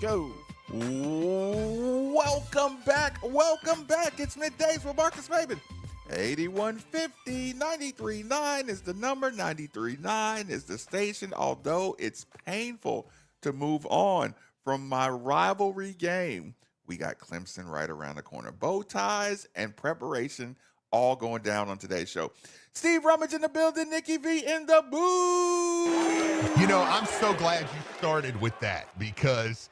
go. Welcome back. Welcome back. It's middays with Marcus Maven. 8150 93.9 is the number. 93.9 is the station. Although it's painful to move on from my rivalry game, we got Clemson right around the corner. Bow ties and preparation all going down on today's show. Steve Rummage in the building. Nikki V in the booth. You know, I'm so glad you started with that because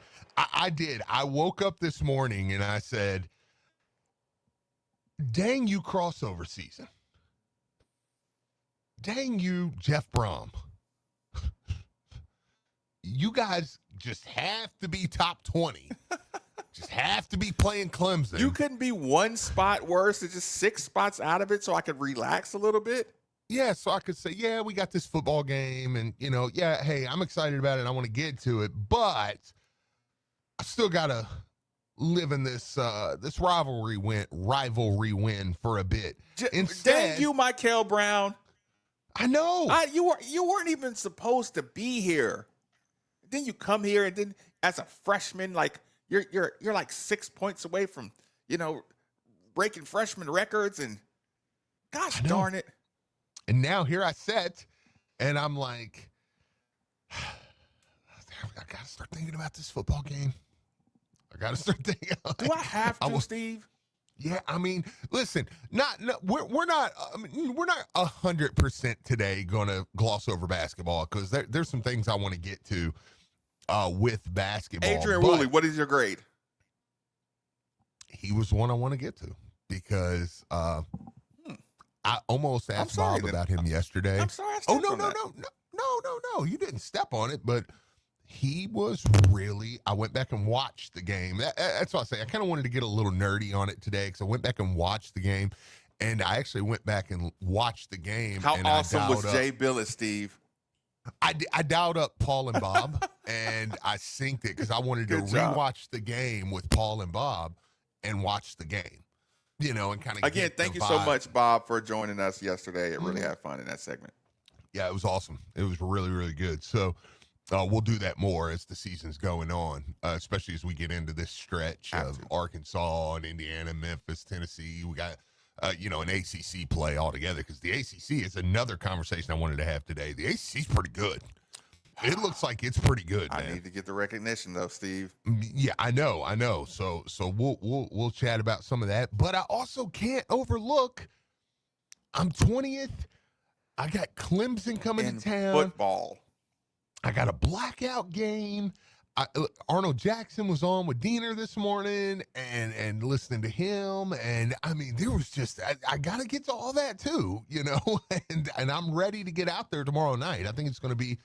I did. I woke up this morning and I said, dang you crossover season. Dang you, Jeff Brom. You guys just have to be top 20. Just have to be playing Clemson. You couldn't be one spot worse. It's just 6 spots out of it so I could relax a little bit. Yeah, so I could say, yeah, we got this football game and, you know, yeah, hey, I'm excited about it. I want to get to it, but I still got to live in this this rivalry win for a bit. Instead, dang you, Michael Brown. I know. You weren't even supposed to be here. Then you come here, and then as a freshman, like you're like 6 points away from, you know, breaking freshman records, and gosh darn it. And now here I sit, and I'm like, I got to start thinking about this football game. I got to start thinking. Do I have to, Steve? Yeah, I mean, listen, we're not 100% today going to gloss over basketball because there's some things I want to get to with basketball. Adrian Woolley, what is your grade? He was one I want to get to because I almost asked Bob about him yesterday. I'm sorry. No. You didn't step on it, but he was really. I went back and watched the game. That's what I say. I kind of wanted to get a little nerdy on it today because I went back and watched the game, and I actually went back and watched the game. How awesome was Jay Billis, Steve? I dialed up Paul and Bob, and I synced it because I wanted to rewatch the game with Paul and Bob and watch the game. You know, and kind of again. Thank you so much, Bob, for joining us yesterday. It really had fun in that segment. Yeah, it was awesome. It was really, really good. So we'll do that more as the season's going on, especially as we get into this stretch of Arkansas and Indiana, Memphis, Tennessee. We got an ACC play altogether because the ACC is another conversation I wanted to have today. The ACC is pretty good. It looks like it's pretty good, man. I need to get the recognition though, Steve. Yeah, I know. So we'll chat about some of that, but I also can't overlook. I'm 20th. I got Clemson coming to town. Football. I got a blackout game. Arnold Jackson was on with Diener this morning and listening to him. And I mean, there was just, I got to get to all that too, you know, and I'm ready to get out there tomorrow night. I think it's going to be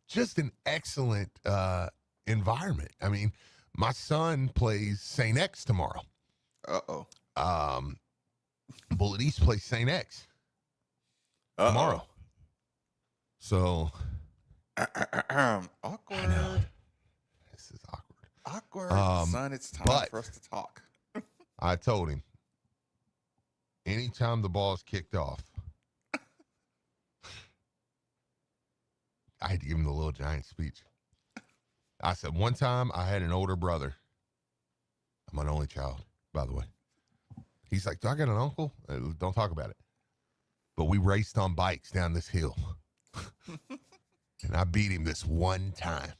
just an excellent environment. I mean, my son plays St. X tomorrow. Bullet East plays St. X tomorrow. So awkward. This is awkward. Awkward. Son, it's time for us to talk. I told him, anytime the ball is kicked off, I had to give him the Little Giant speech. I said, one time I had an older brother. I'm an only child, by the way. He's like, do I got an uncle? Don't talk about it. But we raced on bikes down this hill. And I beat him this one time.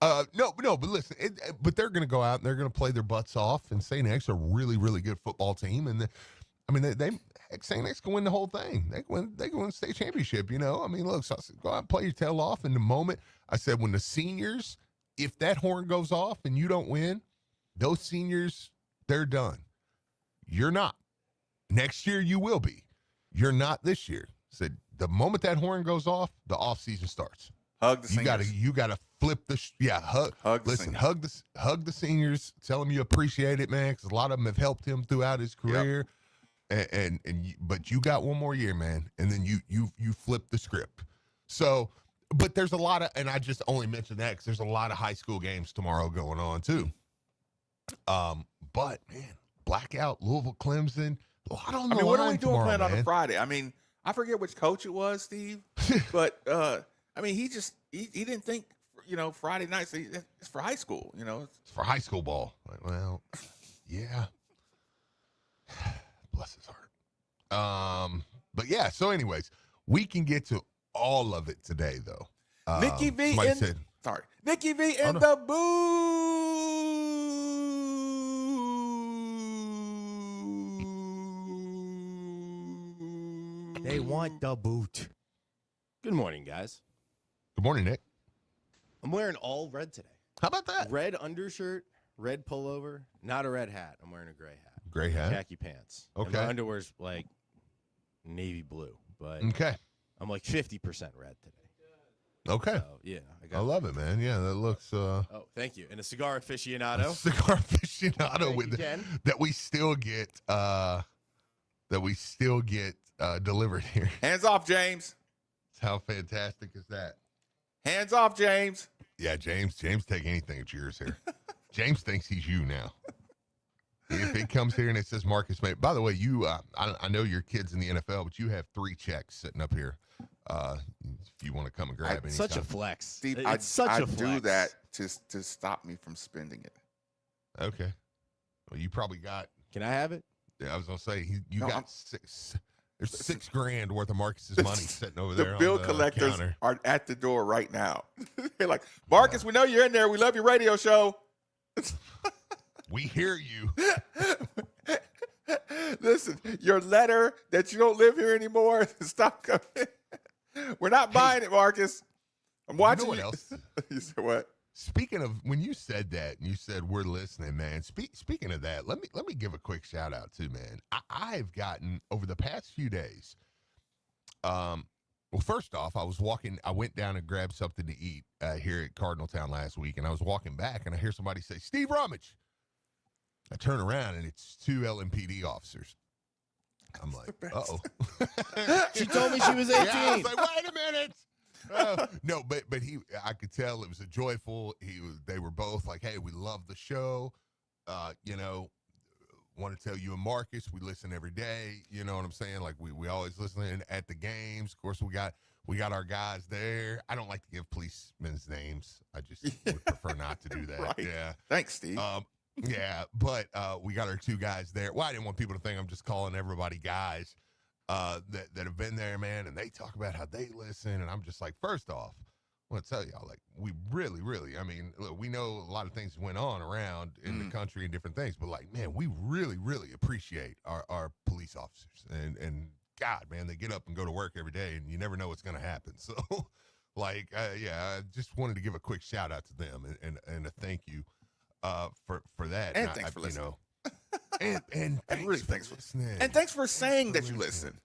No, but listen, but they're going to go out and they're going to play their butts off. And St. X are a really, really good football team. And St. X can win the whole thing. They can win the state championship, you know. I mean, look, so I said, go out and play your tail off. In the moment, I said, when the seniors, if that horn goes off and you don't win, those seniors, they're done. You're not. Next year, you will be. You're not this year. Said the moment that horn goes off, the offseason starts. Hug the seniors. You gotta flip the hug. Listen, hug the seniors. Tell them you appreciate it, man, because a lot of them have helped him throughout his career. Yep. But you got one more year, man, and then you flip the script. So, but there's a lot of, and I just only mentioned that because there's a lot of high school games tomorrow going on too. But man, blackout, Louisville, Clemson. A lot on the line what are we doing tomorrow, playing man. on a Friday? I mean, I forget which coach it was, Steve, but I mean, he didn't think, Friday night. So it's for high school. It's for high school ball. Like, well, yeah. Bless his heart. But yeah. So, anyways, we can get to all of it today, though. Nikki V Nikki V in no. the booth. They want the boot. Good morning, guys. Good morning, Nick. I'm wearing all red today. How about that? Red undershirt, red pullover, not a red hat. I'm wearing a gray hat. Gray hat. Khaki pants. Okay. And my underwear's like navy blue, but Okay. I'm like 50% red today. Okay. So, yeah. I love it, man. Yeah, that looks. Oh, thank you. And a cigar aficionado. Cigar aficionado with Ken. that we still get. Delivered here. Hands off, James. How fantastic is that? Hands off, James. Yeah, James take anything at yours here. James thinks he's you now. If it comes here and it says Marcus May, by the way, you I know your kid's in the NFL, but you have 3 checks sitting up here. If you want to come and grab any. Such a flex. Steve, It's such a flex. do that to stop me from spending it. Okay. Well, you probably got. Can I have it? Yeah, I was gonna say you No, got I'm- six. There's $6,000 worth of Marcus's money sitting over there. The bill on the collectors counter. are at the door right now. They're like, Marcus, we know you're in there. We love your radio show. We hear you. Listen, your letter that you don't live here anymore, stop coming. We're not buying it, Marcus. I'm watching You know what else? You said what? Speaking of, when you said that, and you said we're listening, man. Speaking of that, let me give a quick shout out too, man. I've gotten over the past few days. Well, first off, I went down and grabbed something to eat here at Cardinal Town last week, and I was walking back, and I hear somebody say, "Steve Rummage." I turn around, and it's 2 LMPD officers. I'm like, uh-oh. She told me she was 18. Yeah, I was like, wait a minute. No, but I could tell it was a joyful. They were both like, hey, we love the show. Want to tell you and Marcus, we listen every day. You know what I'm saying? Like we always listen at the games. Of course, we got our guys there. I don't like to give policemen's names. I just would prefer not to do that. Right. Yeah. Thanks, Steve. Yeah, but we got our 2 guys there. Well, I didn't want people to think I'm just calling everybody guys that have been there, man, and they talk about how they listen, and I'm just like, first off, I want to tell y'all, like, we really, really, I mean, look, we know a lot of things went on around in the country and different things, but like, man, we really, really appreciate our police officers, and God, man, they get up and go to work every day, and you never know what's going to happen. So, like, I just wanted to give a quick shout out to them and a thank you for that. And thanks for listening. And really thanks for listening. And thanks for saying that you listen.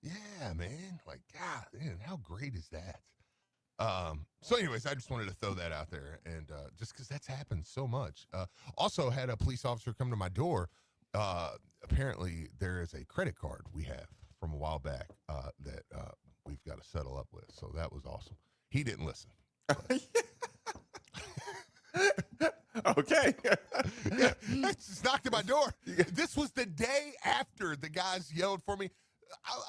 Yeah, man. Like, God, man, how great is that? So anyways, I just wanted to throw that out there, and just because that's happened so much. Also had a police officer come to my door. Apparently there is a credit card we have from a while back that we've got to settle up with. So that was awesome. He didn't listen. Okay. Yeah, just knocked at my door. This was the day after the guys yelled for me.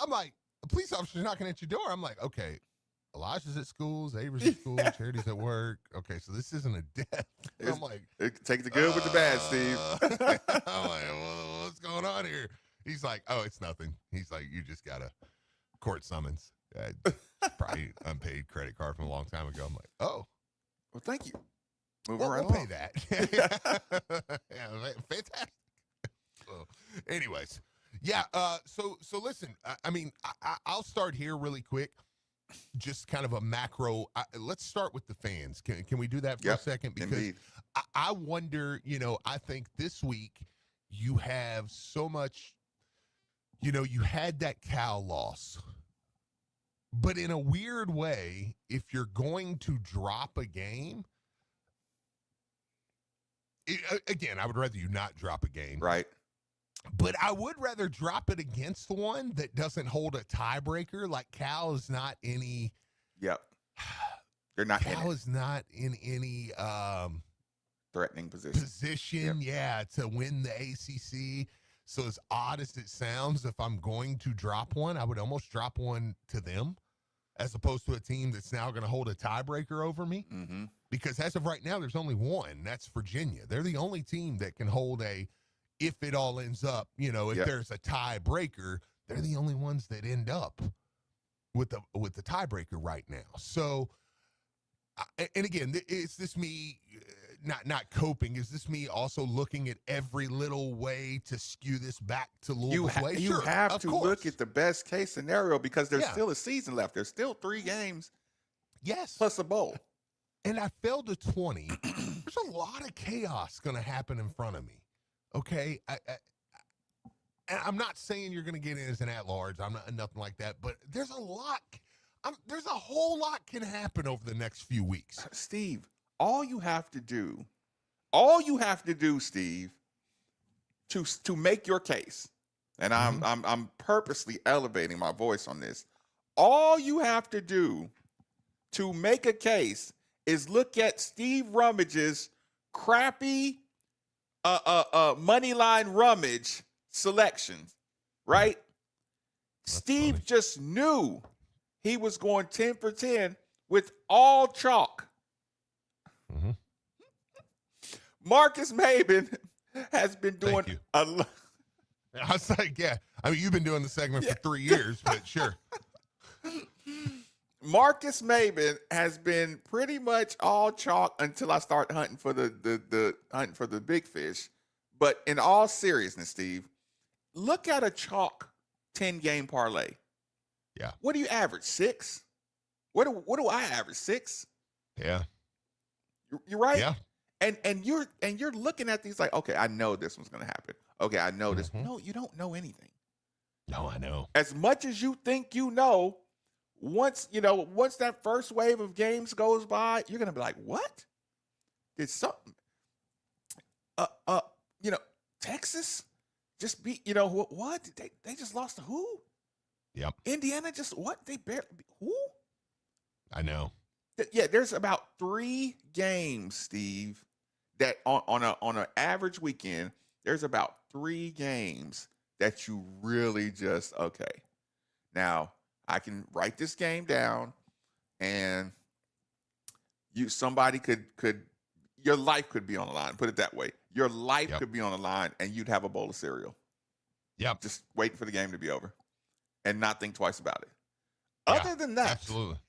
I'm like, a police officer's knocking at your door. I'm like, okay, Elijah's at school, Xavier's at school, Charity's at work. Okay, so this isn't a death. I'm like, Take the good with the bad, Steve. I'm like, well, what's going on here? He's like, oh, it's nothing. He's like, you just got a court summons. Probably unpaid credit card from a long time ago. I'm like, oh. Well, thank you. We'll pay that. Yeah, fantastic. So, anyways, yeah. So listen. I mean, I'll start here really quick. Just kind of a macro. Let's start with the fans. Can we do that for a second? Because indeed. I wonder. I think this week you have so much. You had that Cal loss, but in a weird way, if you're going to drop a game. Again, I would rather you not drop a game. Right. But I would rather drop it against one that doesn't hold a tiebreaker. Like Cal is not any. Yep. They're not Cal is not in any threatening position. Yep. To win the ACC. So as odd as it sounds, if I'm going to drop one, I would almost drop one to them. as opposed to a team that's now going to hold a tiebreaker over me. Mm-hmm. Because as of right now, there's only one. That's Virginia. They're the only team that can hold if it all ends up, if there's a tiebreaker, they're the only ones that end up with the tiebreaker right now. So, and again, is this me not coping? Is this me also looking at every little way to skew this back to Louisville's way? You Sure, have to look at the best case scenario because there's Yeah. still a season left. There's still 3 games Yes. plus a bowl. And I fell to 20. There's a lot of chaos going to happen in front of me. Okay. I'm not saying you're going to get in as an at-large. I'm not nothing like that. But there's a lot. There's a whole lot can happen over the next few weeks. Steve, all you have to do, Steve, to make your case, and I'm purposely elevating my voice on this. All you have to do to make a case is look at Steve Rummage's crappy money line rummage selections, right? That's Steve funny. just knew he was going 10 for 10 with all chalk. Mm-hmm. Marcus Maben has been doing you. a lot. I was like, yeah. I mean, you've been doing the segment for 3 years, but sure. Marcus Maben has been pretty much all chalk until I start hunting for the big fish. But in all seriousness, Steve, look at a chalk 10-game parlay. Yeah. What do you average? 6? What do I average? 6? Yeah. You're right. Yeah. And you're looking at these like, okay, I know this one's gonna happen. Okay, I know this. Mhm. No, you don't know anything. No, I know. As much as you think you know, once that first wave of games goes by, you're gonna be like, what? Did something? Texas just beat. What? They just lost to who? Yep. Indiana just what? They barely who? I know. Yeah, there's about 3 games, Steve, that on an average weekend, there's about 3 games that you really just okay. Now, I can write this game down and somebody could your life could be on the line, put it that way. Your life Yep. could be on the line and you'd have a bowl of cereal. Yep. Just waiting for the game to be over and not think twice about it. Yeah, Other than that, absolutely.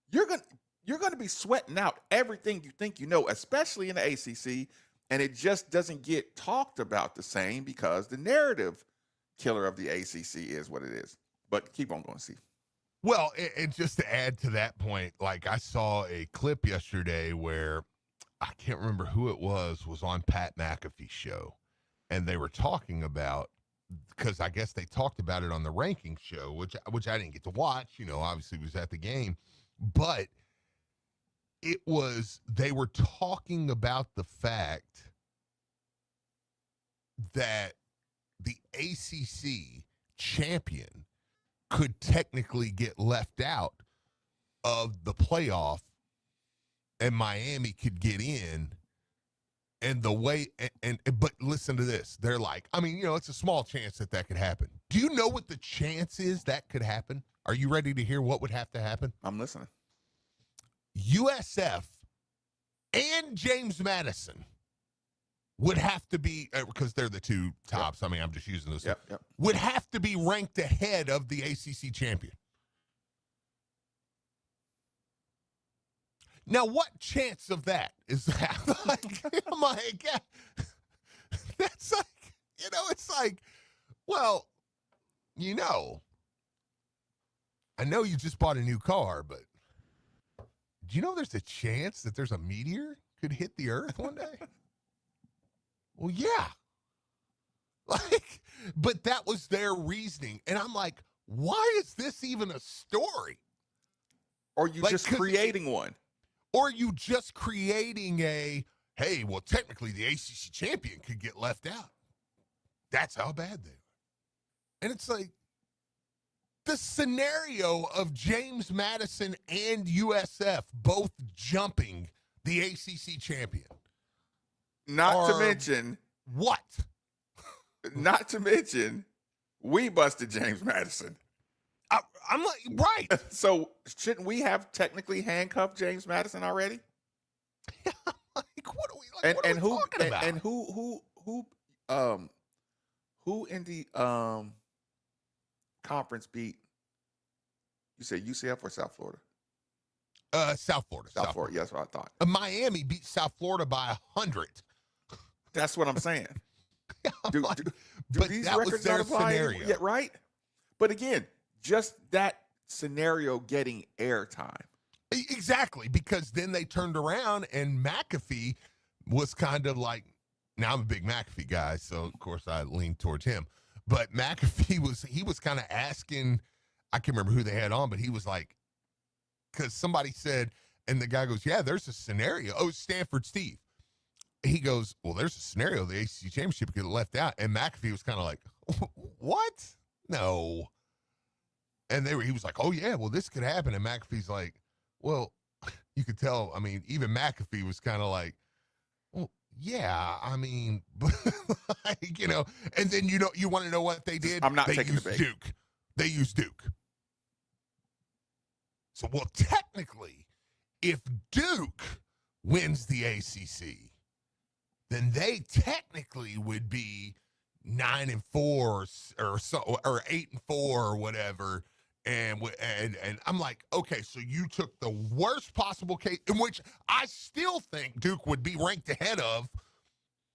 you're going to be sweating out everything you think you know, especially in the ACC, and it just doesn't get talked about the same because the narrative killer of the ACC is what it is. But keep on going, Steve. Well, and just to add to that point, like I saw a clip yesterday where I can't remember who it was on Pat McAfee's show, and they were talking about, because I guess they talked about it on the ranking show, which I didn't get to watch, obviously was at the game, but they were talking about the fact that the ACC champion could technically get left out of the playoff and Miami could get in. And the way, but listen to this. They're like, it's a small chance that could happen. Do you know what the chance is that could happen? Are you ready to hear what would have to happen? I'm listening. USF and James Madison would have to be, because they're the 2 tops. Yep. I'm just using those. Yep. Would have to be ranked ahead of the ACC champion. Now, what chance of that is that? I'm like, that's like, it's like, well, I know you just bought a new car, but do you know there's a chance that there's a meteor could hit the earth one day? Well, yeah. But that was their reasoning. And I'm like, why is this even a story? Or you just creating one. Or you just creating hey, well, technically the ACC champion could get left out. That's how bad they are. And it's like, the scenario of James Madison and USF both jumping the ACC champion. Not to mention, what? Not to mention, we busted James Madison. I'm like, right. So shouldn't we have technically handcuffed James Madison already? Like, what are we talking about? And who in the conference beat? You said UCF or South Florida? South Florida. South Florida. Yeah, that's what I thought. Miami beat South Florida by 100. That's what I'm saying. Do but these that was records their not apply scenario. yet, right? But again, just that scenario getting airtime. Exactly, because then they turned around and McAfee was kind of like, now I'm a big McAfee guy, so of course I lean towards him. But McAfee was kind of asking, I can't remember who they had on, but he was like, because somebody said, and the guy goes, yeah, there's a scenario. Oh, it's Stanford Steve. He goes, well, there's a scenario the ACC championship could get left out. And McAfee was kind of like, what? No. And he was like, oh, yeah, well, this could happen. And McAfee's like, well, you could tell. I mean, even McAfee was kind of like, well, yeah, I mean, like, you know, and then, you want to know what they did? I'm not they taking used the bait. Duke. They used Duke. So, well, technically, if Duke wins the ACC, then they technically would be 9-4 or 8-4 or whatever. And I'm like, okay, so you took the worst possible case, in which I still think Duke would be ranked ahead of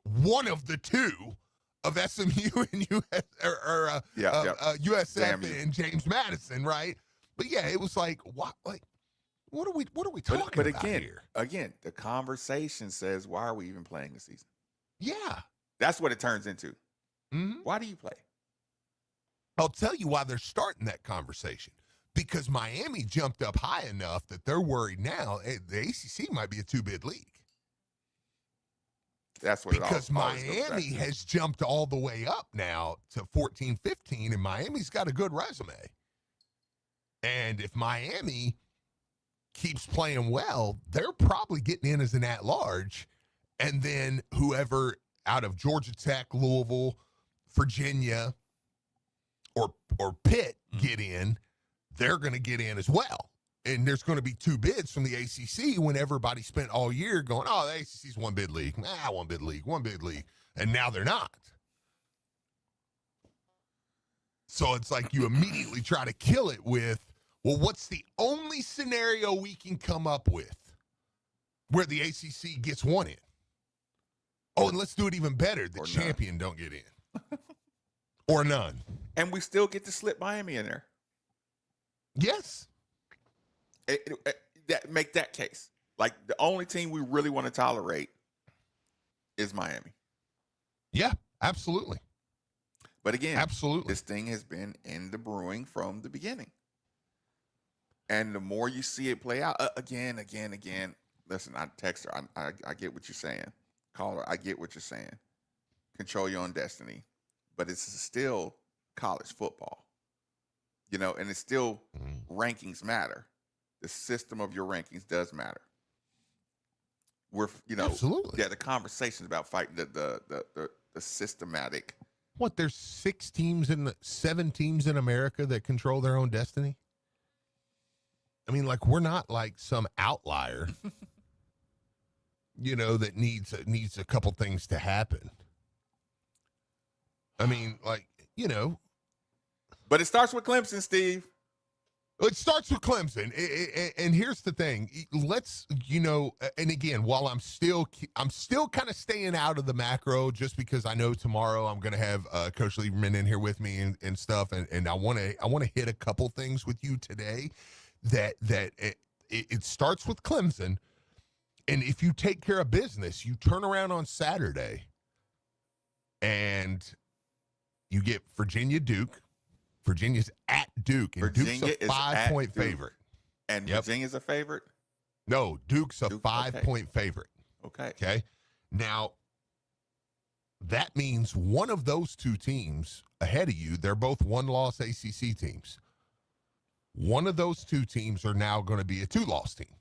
one of the two of SMU and USF and James Madison, right? But yeah, it was like, what are we talking about here? Again, the conversation says, why are we even playing this season? Yeah. That's what it turns into. Mm-hmm. Why do you play? I'll tell you why they're starting that conversation. Because Miami jumped up high enough that they're worried now the ACC might be a two-bid league. That's what because Miami has jumped all the way up now to 14-15, and Miami's got a good resume. And if Miami keeps playing well, they're probably getting in as an at-large. And then whoever out of Georgia Tech, Louisville, Virginia, or Pitt get in, they're going to get in as well. And there's going to be two bids from the ACC when everybody spent all year going, oh, the ACC's one bid league. One bid league. And now they're not. So it's like you immediately try to kill it with, well, what's the only scenario we can come up with where the ACC gets one in? Oh, and let's do it even better. The champion don't get in. Or none. And we still get to slip Miami in there. Yes. Make that case. Like, the only team we really want to tolerate is Miami. Yeah, absolutely. But again, absolutely, this thing has been in the brewing from the beginning. And the more you see it play out, again, listen, I text her. I get what you're saying. Caller, I get what you're saying. Control your own destiny. But it's still college football. You know, and it's still rankings matter. The system of your rankings does matter. absolutely. Yeah, the conversations about fighting the systematic. What, there's 7 teams in America that control their own destiny? I mean, like, we're not like some outlier, that needs a couple things to happen. I mean, like, But it starts with Clemson, Steve. It starts with Clemson. And here's the thing. Let's, and again, while I'm still kind of staying out of the macro, just because I know tomorrow I'm going to have Coach Lieberman in here with me and stuff. And I want to hit a couple things with you today that it starts with Clemson. And if you take care of business, you turn around on Saturday and you get Duke. Virginia's at Duke, and Duke's a 5-point favorite. And Virginia's a favorite? No, Duke's a 5-point favorite. Okay. Now, that means one of those two teams ahead of you, they're both one-loss ACC teams. One of those two teams are now going to be a 2-loss team.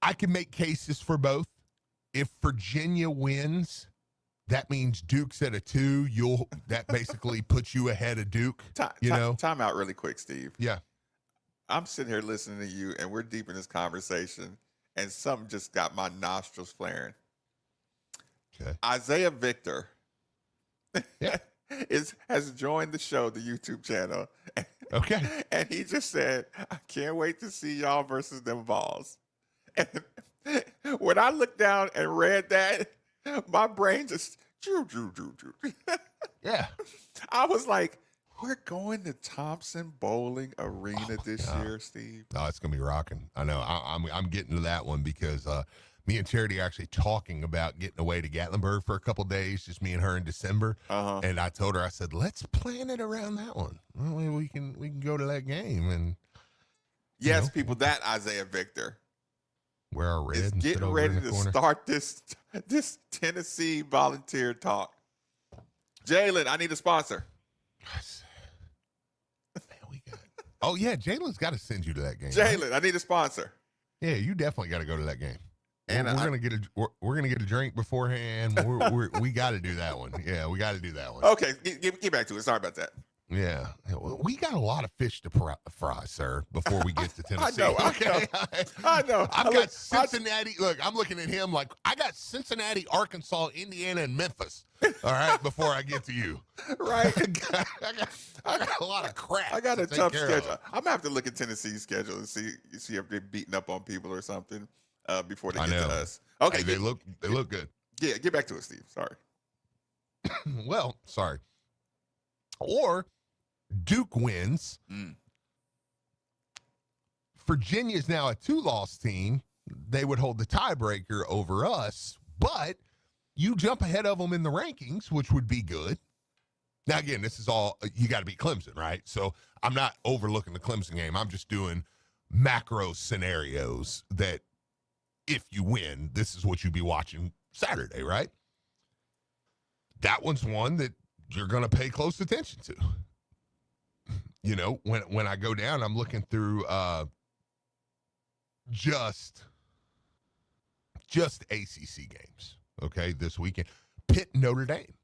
I can make cases for both. If Virginia wins, that means Duke's at a 2. That basically puts you ahead of Duke. Time out really quick, Steve. Yeah. I'm sitting here listening to you, and we're deep in this conversation, and something just got my nostrils flaring. Okay. Isaiah Victor Yeah. has joined the show, the YouTube channel. Okay. And he just said, I can't wait to see y'all versus them Vols. And when I looked down and read that, my brain just Yeah. I was like, we're going to Thompson Bowling Arena this year, Steve. Oh, it's gonna be rocking. I know. I'm getting to that one because me and Charity are actually talking about getting away to Gatlinburg for a couple days, just me and her in December. And I told her, I said, let's plan it around that one. Well, we can go to that game and yes, people, that Isaiah Victor wear our red is and sit getting over ready in the to corner. start this Tennessee volunteer talk. Jalen, I need a sponsor. Oh yeah, Jalen's got to send you to that game. Jalen, I need a sponsor. Yeah, you definitely got to go to that game. And we're gonna get a drink beforehand. We got to do that one. Yeah, we got to do that one. Okay, get back to it. Sorry about that. Yeah, we got a lot of fish to fry, sir. Before we get to Tennessee, I know. I've got Cincinnati. Look, I'm looking at him like I got Cincinnati, Arkansas, Indiana, and Memphis. All right, before I get to you, right? I got a lot of crap. I got a to tough take care schedule. of. I'm gonna have to look at Tennessee's schedule and see if they're beating up on people or something before they get to us. Okay, hey, they look good. Yeah, get back to it, Steve. Sorry. Well, sorry. Or Duke wins. Virginia's now a 2-loss team. They would hold the tiebreaker over us, but you jump ahead of them in the rankings, which would be good. Now, again, this is all, you got to beat Clemson, right? So I'm not overlooking the Clemson game. I'm just doing macro scenarios that if you win, this is what you'd be watching Saturday, right? That one's one that you're going to pay close attention to. You know, when I go down, I'm looking through just ACC games, okay, this weekend. Pitt, Notre Dame.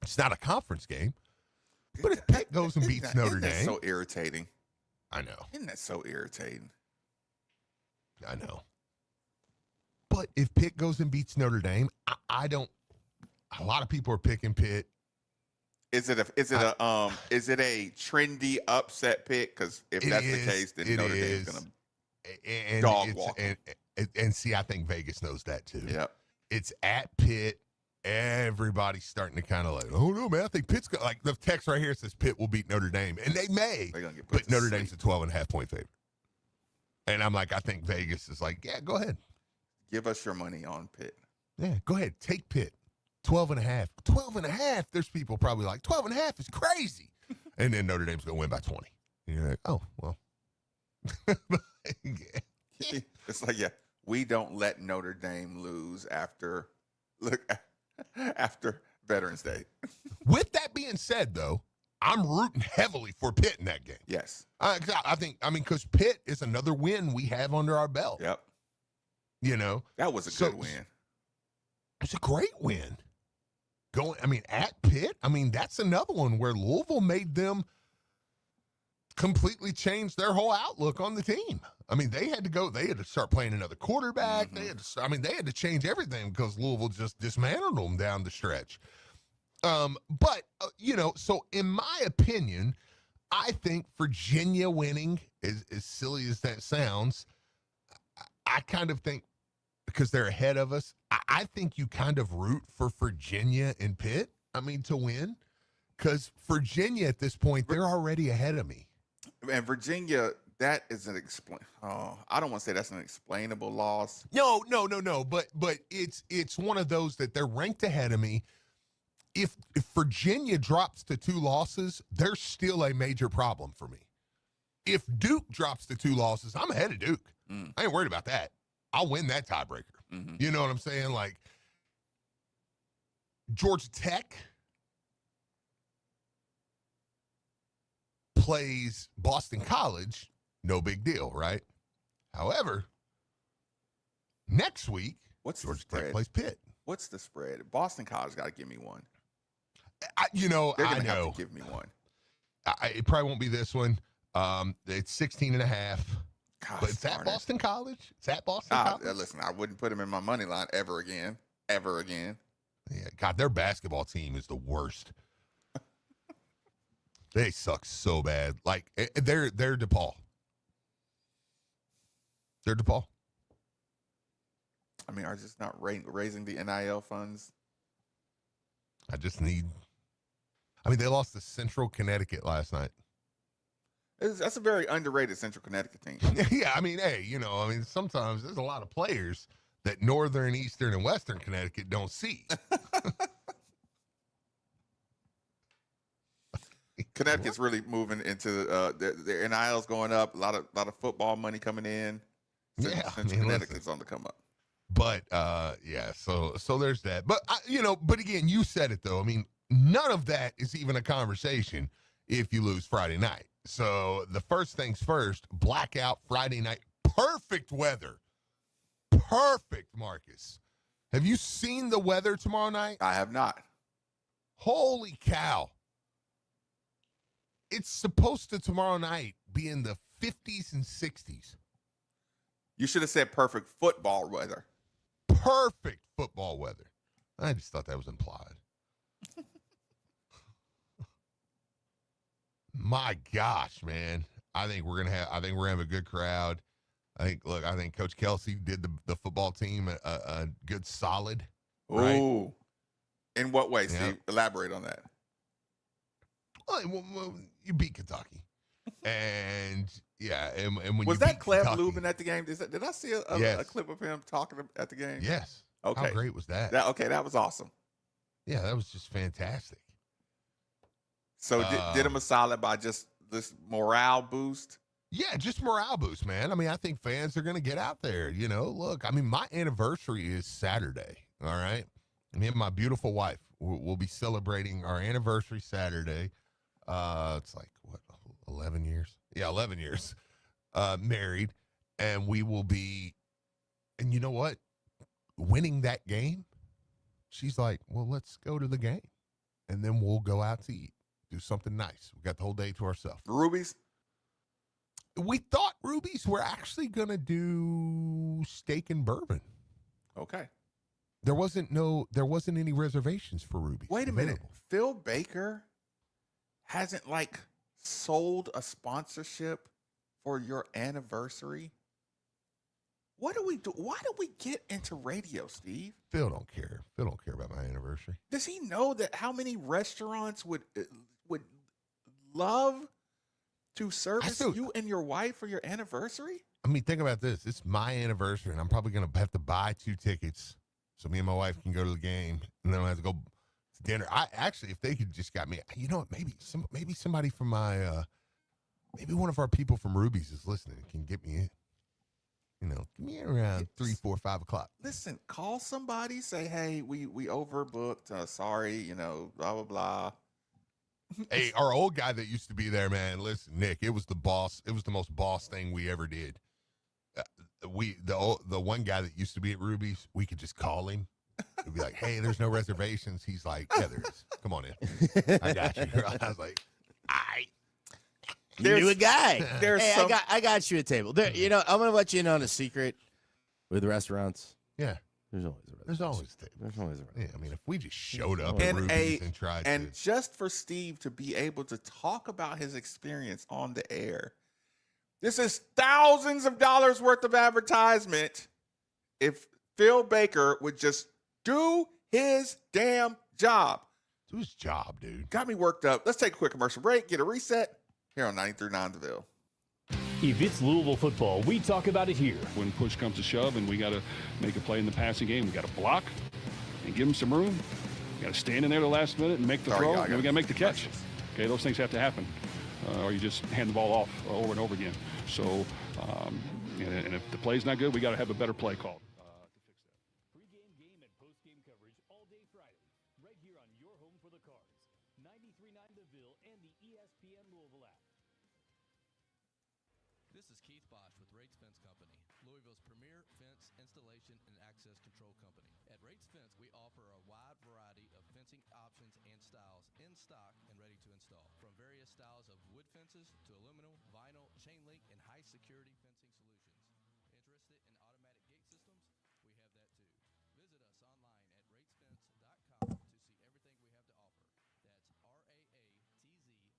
It's not a conference game, but if Pitt goes and beats Notre Dame. That's so irritating. I know. Isn't that so irritating? I know. But if Pitt goes and beats Notre Dame, I don't. A lot of people are picking Pitt. Is it a trendy upset pick? Because if that's the case, then Notre Dame's gonna dog walk. And see, I think Vegas knows that too. Yep. It's at Pitt. Everybody's starting to kind of like, oh no, man, I think Pitt's like the text right here says Pitt will beat Notre Dame, and they may, but Notre Dame's a 12.5-point favorite. And I'm like, I think Vegas is like, yeah, go ahead. Give us your money on Pitt. Yeah, go ahead. Take Pitt. 12.5. 12.5. There's people probably like 12.5 is crazy. And then Notre Dame's going to win by 20. And you're like, oh, well. Yeah. It's like, yeah, we don't let Notre Dame lose after Veterans Day. With that being said, though, I'm rooting heavily for Pitt in that game. Yes. I mean, because Pitt is another win we have under our belt. Yep. You know? That was a good win. It's a great win. At Pitt, that's another one where Louisville made them completely change their whole outlook on the team. They had to start playing another quarterback. Mm-hmm. They had to change everything because Louisville just dismantled them down the stretch. So in my opinion, I think Virginia winning, as silly as that sounds, I kind of think because they're ahead of us, I think you kind of root for Virginia and Pitt, to win. Because Virginia at this point, they're already ahead of me. And Virginia, that is I don't want to say that's an explainable loss. No. But it's one of those that they're ranked ahead of me. If Virginia drops to 2 losses, there's still a major problem for me. If Duke drops to 2 losses, I'm ahead of Duke. I ain't worried about that. I'll win that tiebreaker. Mm-hmm. You know what I'm saying? Like Georgia Tech plays Boston College, no big deal, right? However, next week, what's Georgia Tech plays Pitt. What's the spread? Boston College got to give me one. They're going to have to give me one. It probably won't be this one. It's 16.5. Gosh, But it's at Boston College. It's at Boston College. Listen, I wouldn't put them in my money line ever again. Ever again. Yeah, God, their basketball team is the worst. They suck so bad. Like they're DePaul. They're DePaul. I mean, are just not raising the NIL funds? They lost to Central Connecticut last night. That's a very underrated Central Connecticut team. Yeah, sometimes there's a lot of players that Northern, Eastern, and Western Connecticut don't see. Connecticut's really moving into their NIL's going up. A lot of football money coming in. Central Connecticut's on the come up. But so there's that. But but again, you said it though. I mean, none of that is even a conversation if you lose Friday night. So the first things first, blackout Friday night, perfect weather. Perfect, Marcus. Have you seen the weather tomorrow night? I have not. Holy cow. It's supposed to tomorrow night be in the 50s and 60s. You should have said perfect football weather. Perfect football weather. I just thought that was implied. My gosh, man. I think we're gonna have a good crowd. I think Coach Kelsey did the football team a good solid. Right? Ooh. In what way, Steve? Elaborate on that. Well, you beat Kentucky. And and when was you that Clem Kentucky, Lubin at the game? Did I see a clip of him talking at the game? Yes. Okay. How great was that? That was awesome. Yeah, that was just fantastic. So did him a solid by just this morale boost? Yeah, just morale boost, man. I mean, I think fans are going to get out there. Look, I mean, my anniversary is Saturday, all right? Me and my beautiful wife will be celebrating our anniversary Saturday. It's like, 11 years? Yeah, 11 years married. And we will be, and you know what? Winning that game, she's like, well, let's go to the game. And then we'll go out to eat, do something nice. We got the whole day to ourselves. Rubies? We thought Rubies were actually going to do steak and bourbon. Okay. There wasn't any reservations for Rubies. Wait a minute. Phil Baker hasn't sold a sponsorship for your anniversary? What do we do? Why do we get into radio, Steve? Phil don't care. Phil don't care about my anniversary. Does he know that how many restaurants would love to service you and your wife for your anniversary? I mean, think about this. It's my anniversary, and I'm probably going to have to buy 2 tickets so me and my wife can go to the game, and then I have to go to dinner. If they could just got me, maybe somebody from my, maybe one of our people from Ruby's is listening and can get me in. Give me in around 3, 4, 5 o'clock. Listen, call somebody, say, hey, we overbooked. Sorry, blah, blah, blah. Hey, our old guy that used to be there, man. Listen, Nick, it was the boss. It was the most boss thing we ever did. The one guy that used to be at Ruby's, we could just call him. We'd be like, hey, there's no reservations. He's like, yeah, there is. Come on in. I got you. I was like, You knew a guy. Hey, I got you a table. I'm going to let you in on a secret with restaurants. Yeah. There's always a reservation. There's always a table. There's always a reservation. Yeah, I mean, if we just showed up at Ruby's and tried and just for Steve to be able to talk about his experience on the air, this is thousands of dollars worth of advertisement if Phil Baker would just do his damn job. Do his job, dude. Got me worked up. Let's take a quick commercial break, get a reset here on 93.9 The Ville. If it's Louisville football, we talk about it here. When push comes to shove and we got to make a play in the passing game, we got to block and give them some room. We got to stand in there the last minute and make the throw, and we got to make the catch. Okay, those things have to happen, or you just hand the ball off over and over again. So, and if the play's not good, we got to have a better play called to fix that. Pre-game, game, and post-game coverage all day Friday, right here on your home for the Cards, 93.9 The Ville and the ESPN Louisville app. This is Keith Bosch with Rates Fence Company, Louisville's premier fence installation and access control company. At Rates Fence, we offer a wide variety of fencing options and styles in stock and ready to install. From various styles of wood fences to aluminum, vinyl, chain link, and high security fencing solutions. Interested in automatic gate systems? We have that too. Visit us online at ratesfence.com to see everything we have to offer. That's RAATZ fence.com.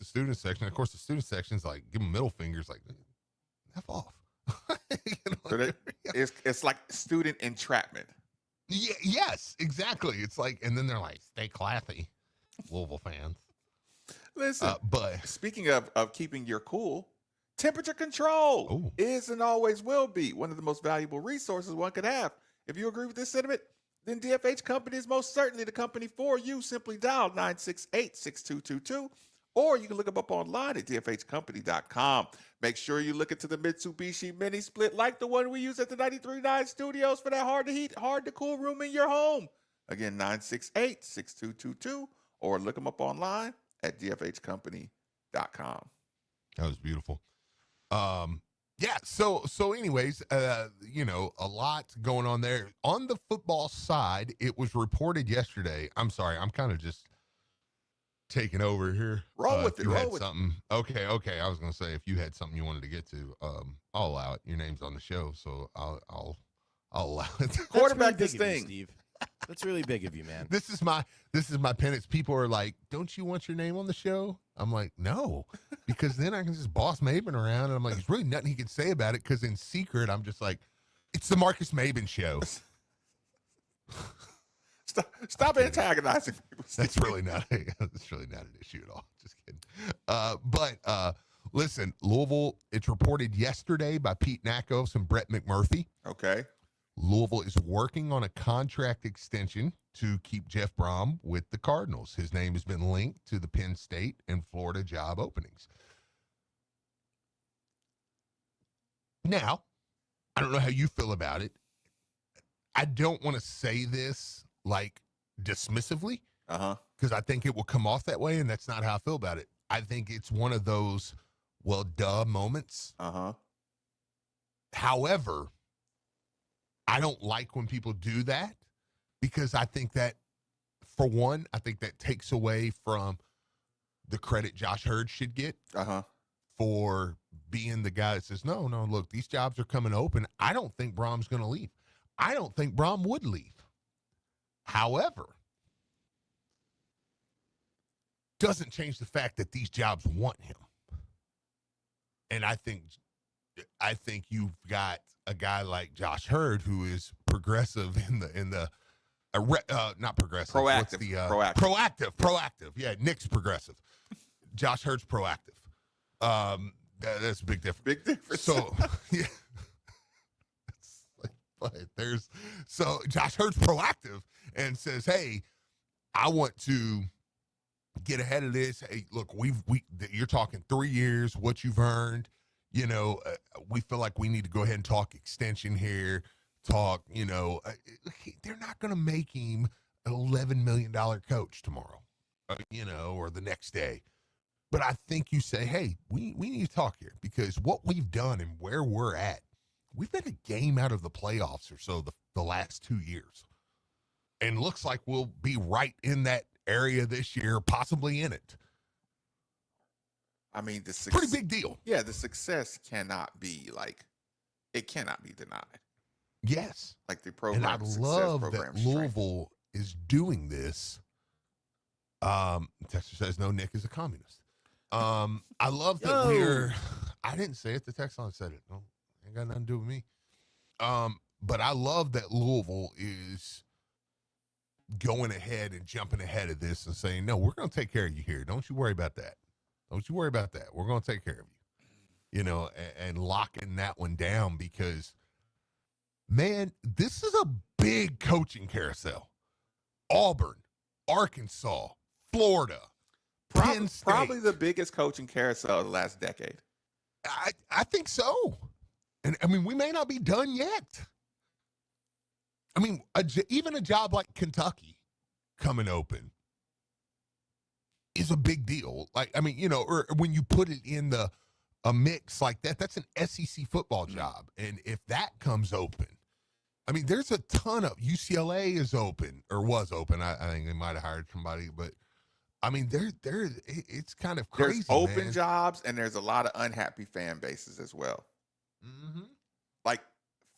the student section. Of course, the student section's like, give them middle fingers, like, F off. So it's like student entrapment. Yeah, yes, exactly. It's like, and then they're like, stay classy, Louisville fans. Listen, but speaking of keeping your cool, temperature control is and always will be one of the most valuable resources one could have. If you agree with this sentiment, then DFH Company is most certainly the company for you. Simply dial 968-6222, or you can look them up online at dfhcompany.com. Make sure you look into the Mitsubishi Mini Split like the one we use at the 93.9 studios for that hard to heat, hard to cool room in your home. Again, 968-6222, or look them up online at dfhcompany.com. That was beautiful. Yeah. So anyways, a lot going on there on the football side. It was reported yesterday. I'm sorry. I'm kind of just taking over here. Roll with it. Roll with something. Okay. I was going to say, if you had something you wanted to get to, I'll allow it. Your name's on the show, so I'll allow it. Quarterback That's this really big of you, thing. Steve. That's really big of you, man. This is my penance. People are like, don't you want your name on the show? I'm like, no, because then I can just boss Maben around. And I'm like, there's really nothing he can say about it. Cause in secret, I'm just like, it's the Marcus Maben show. Stop antagonizing people. That's really not an issue at all. Just kidding. But listen, Louisville, it's reported yesterday by Pete Nakos and Brett McMurphy. Okay. Louisville is working on a contract extension to keep Jeff Brom with the Cardinals. His name has been linked to the Penn State and Florida job openings. Now, I don't know how you feel about it. I don't want to say this like dismissively, because I think it will come off that way, and that's not how I feel about it. I think it's one of those, well, duh moments. However, I don't like when people do that, because I think that, for one, I think that takes away from the credit Josh Hurd should get for being the guy that says, no, look, these jobs are coming open. I don't think Brom's going to leave. I don't think Brom would leave. However, doesn't change the fact that these jobs want him. And I think you've got a guy like Josh Hurd, who is progressive not progressive. Proactive. Proactive. Yeah, Nick's progressive. Josh Hurd's proactive. That's a big difference. Big difference. So, yeah. So Josh Hurd's proactive and says, hey, I want to get ahead of this. Hey, look, you're talking 3 years, what you've earned. We feel like we need to go ahead and talk extension here. They're not going to make him an $11 million coach tomorrow, or the next day. But I think you say, hey, we need to talk here, because what we've done and where we're at, we've been a game out of the playoffs or so the last 2 years. And looks like we'll be right in that area this year, possibly in it. I mean, pretty big deal. Yeah, the success cannot be denied. Yes. Like the program. And I love that Louisville is doing this. Texter says, no, Nick is a communist. I love that I didn't say it. The text line said it. No, ain't got nothing to do with me. But I love that Louisville is going ahead and jumping ahead of this and saying, no, we're going to take care of you here. Don't you worry about that. Don't you worry about that. We're going to take care of you, and locking that one down, because, man, this is a big coaching carousel. Auburn, Arkansas, Florida, Penn State. Probably the biggest coaching carousel of the last decade. I think so. And, I mean, we may not be done yet. I mean, even a job like Kentucky coming open is a big deal. Like, I mean, or when you put it in a mix like that, that's an SEC football job. And if that comes open, I mean, there's a ton of UCLA is open, or was open. I think they might have hired somebody, but I mean, it's kind of crazy. There's open jobs, and there's a lot of unhappy fan bases as well. Like,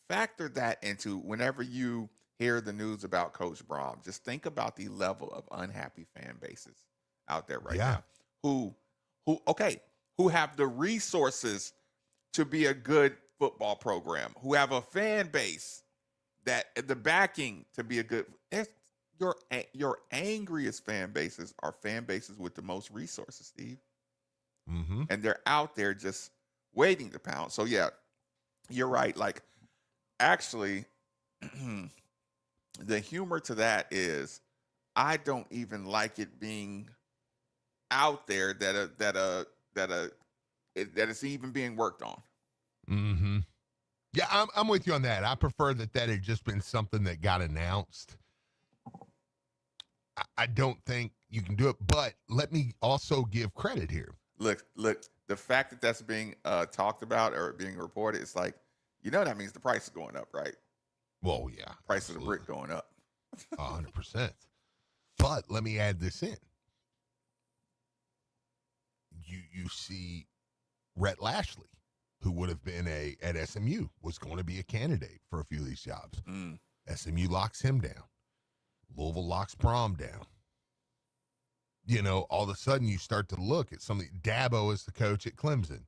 factor that into whenever you hear the news about Coach Brom. Just think about the level of unhappy fan bases out there right now who who have the resources to be a good football program, who have a fan base that the backing to be a good. Your angriest fan bases are fan bases with the most resources, Steve. Mm-hmm. And they're out there just waiting to pound. So yeah, you're right. Like, actually, the humor to that is I don't even like it being out there that it's even being worked on. Mm-hmm. Yeah, I'm with you on that. I prefer that had just been something that got announced. I don't think you can do it, but let me also give credit here. Look, the fact that that's being talked about or being reported, it's like, that means the price is going up, right? Well, yeah. Price of the brick going up. 100%. But let me add this in. You see Rhett Lashley, who would have been at SMU, was going to be a candidate for a few of these jobs. SMU locks him down. Louisville locks Brom down. All of a sudden you start to look at something. Dabo is the coach at Clemson.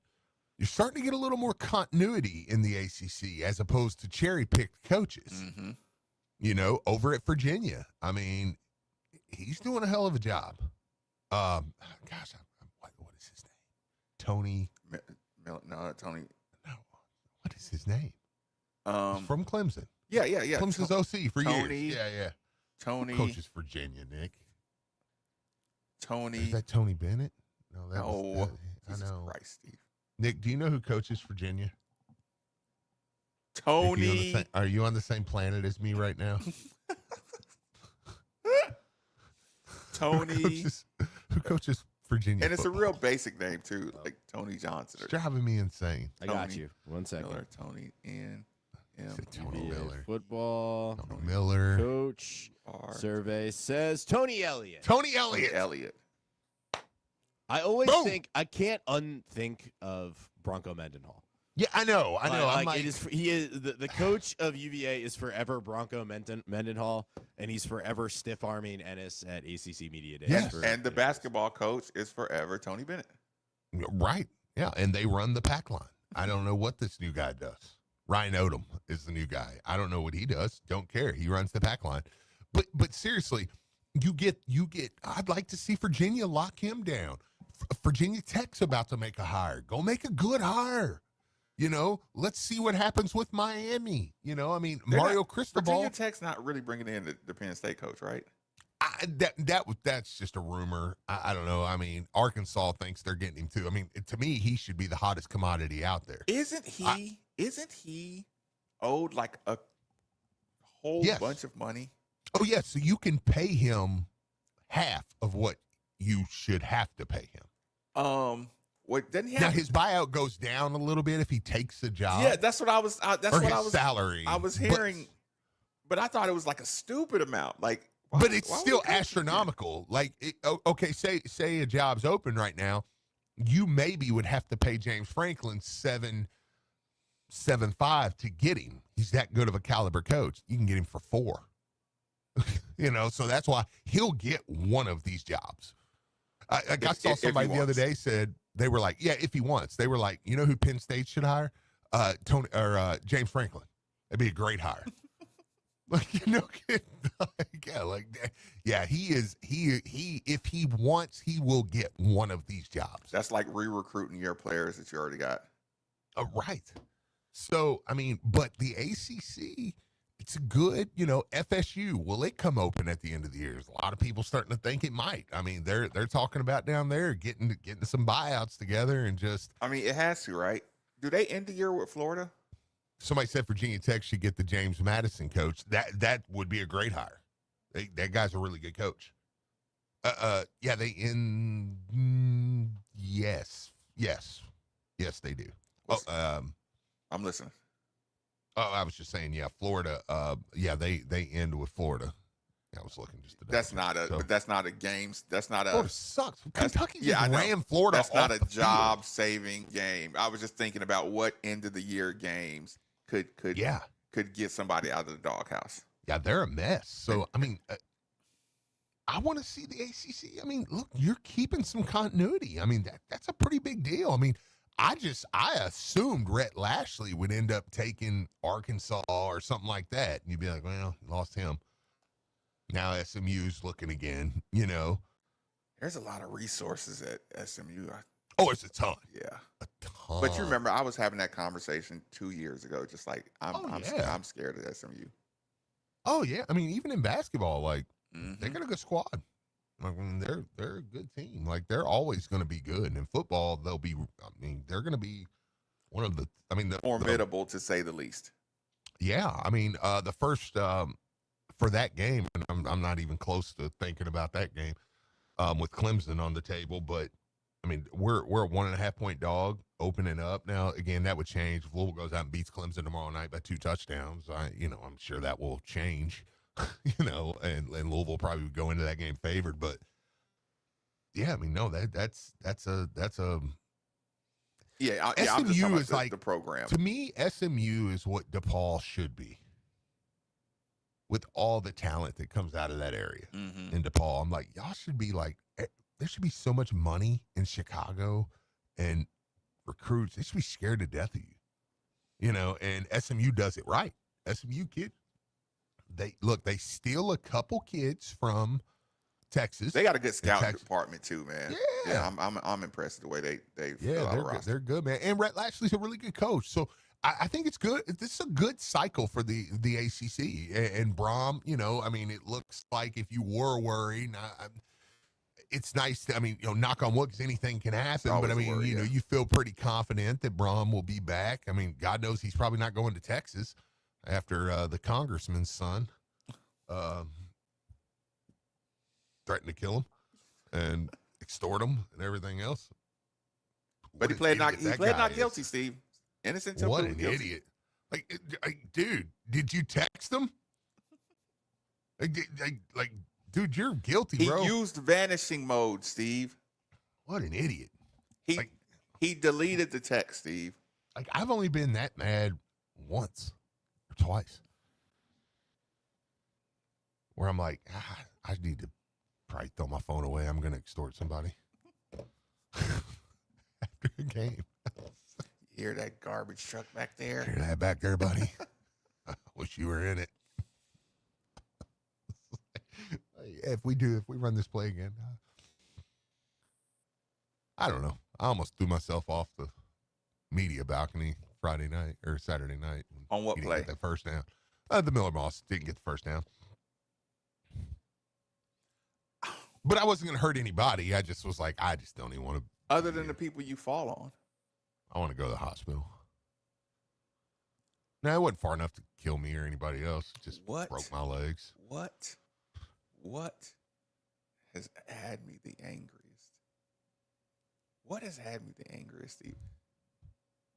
You're starting to get a little more continuity in the ACC as opposed to cherry-picked coaches. Mm-hmm. Over at Virginia. I mean, he's doing a hell of a job. What is his name? Tony. No, Tony. No, what is his name? He's from Clemson. Yeah. Clemson's OC for Tony, years. Yeah. Tony. Coaches Virginia, Nick. Tony. Is that Tony Bennett? No, I Jesus know. Christ, Steve. Nick, do you know who coaches Virginia? Tony. Nick, are you on the same planet as me right now? Tony. Who coaches Virginia? And it's football? a real basic name too, like Tony Johnson. It's driving me insane. I got you. 1 second. Miller, Tony N. M. Tony UVA Miller. Football. Tony Miller. Coach. Survey says Tony Elliott. Tony Elliott. I always Boom. think I can't unthink of Bronco Mendenhall. Yeah, I know. I'm Like, he is the coach of UVA is forever Bronco Mendenhall, and he's forever stiff arming Ennis at ACC Media Days. Yes. And the basketball coach is forever Tony Bennett. Right. Yeah, and they run the pack line. I don't know what this new guy does. Ryan Odom is the new guy. I don't know what he does. Don't care. He runs the pack line. But seriously, you get. I'd like to see Virginia lock him down. Virginia Tech's about to make a hire. Go make a good hire. Let's see what happens with Miami. Mario Cristobal. Virginia Tech's not really bringing in the Penn State coach, right? That's just a rumor. I don't know. I mean, Arkansas thinks they're getting him too. I mean, to me, he should be the hottest commodity out there. Isn't he owed like a whole bunch of money? Oh yeah, so you can pay him half of what you should have to pay him. What doesn't he Now have? his buyout goes down a little bit if he takes the job. Yeah, that's what I was. Salary. I was hearing, but I thought it was like a stupid amount. Like, but it's still astronomical. Like, okay, say a job's open right now, you maybe would have to pay James Franklin $7.75 to get him. He's that good of a caliber coach. You can get him for $4. So that's why he'll get one of these jobs. I saw somebody the other day said they were like, yeah, if he wants. They were like, you know who Penn State should hire? James Franklin. That'd be a great hire. He if he wants, he will get one of these jobs. That's like re-recruiting your players that you already got. Right. So, I mean, but the ACC, it's good, FSU, will it come open at the end of the year? There's a lot of people starting to think it might. I mean, they're talking about down there getting some buyouts together and just. I mean, it has to, right? Do they end the year with Florida? Somebody said Virginia Tech should get the James Madison coach. That would be a great hire. That guy's a really good coach. Yeah, they end. Yes, they do. I'm listening. Oh, I was just saying, yeah, Florida. Yeah, they end with Florida. I was looking just today. But that's not a games. That's not a. Florida sucks. Kentucky just ran Florida. That's not a the job-saving game. I was just thinking about what end of the year games could get somebody out of the doghouse. Yeah, they're a mess. So I mean, I want to see the ACC. I mean, look, you're keeping some continuity. I mean, that's a pretty big deal. I mean, I assumed Rhett Lashley would end up taking Arkansas or something like that. And you'd be like, well, lost him. Now SMU's looking again, you know. There's a lot of resources at SMU. Oh, it's a ton. Yeah. A ton. But you remember, I was having that conversation 2 years ago, just like, I'm scared of SMU. Oh, yeah. I mean, even in basketball, like, Mm-hmm. they got a good squad. I mean, they're a good team. Like, they're always going to be good. And in football, they're going to be one of the, formidable to say the least. Yeah. I mean, the first, for that game, and I'm not even close to thinking about that game, with Clemson on the table, but I mean, we're a 1.5 point dog opening up. Now, again, that would change if Louisville goes out and beats Clemson tomorrow night by 2 touchdowns. I'm sure that will change. And Louisville probably would go into that game favored, but yeah, I mean, no, that's a yeah. SMU is like the program. To me, SMU is what DePaul should be with all the talent that comes out of that area in DePaul. I'm like, y'all should be like, there should be so much money in Chicago and recruits. They should be scared to death of you, and SMU does it right. SMU kids. They steal a couple kids from Texas. They got a good scouting department too, man. Yeah. I'm impressed with the way they fill out a roster. They're good, man. And Rhett Lashley's a really good coach. So I think it's good. This is a good cycle for the ACC. And Brom, I mean, it looks like if you were worried, it's nice to, knock on wood, because anything can happen. But I mean, you feel pretty confident that Brom will be back. I mean, God knows he's probably not going to Texas after the congressman's son threatened to kill him and extort him and everything else. But he played not guilty, Steve. Innocent until what proven an guilty. idiot. Dude, did you text him? Dude, you're guilty, bro. He used vanishing mode, Steve. What an idiot. He deleted the text, Steve. I've only been that mad once or twice, where I'm like, I need to probably throw my phone away. I'm going to extort somebody after a game. You hear that garbage truck back there? Hear that back there, buddy? I wish you were in it. If we run this play again, I don't know. I almost threw myself off the media balcony Friday night or Saturday night. On what play? Get that first down. The Miller Moss didn't get the first down. But I wasn't going to hurt anybody. I just was like, I just don't even want to. Other than the people you fall on. I want to go to the hospital. No, it wasn't far enough to kill me or anybody else. It just broke my legs. What has had me the angriest? What has had me the angriest, Steve?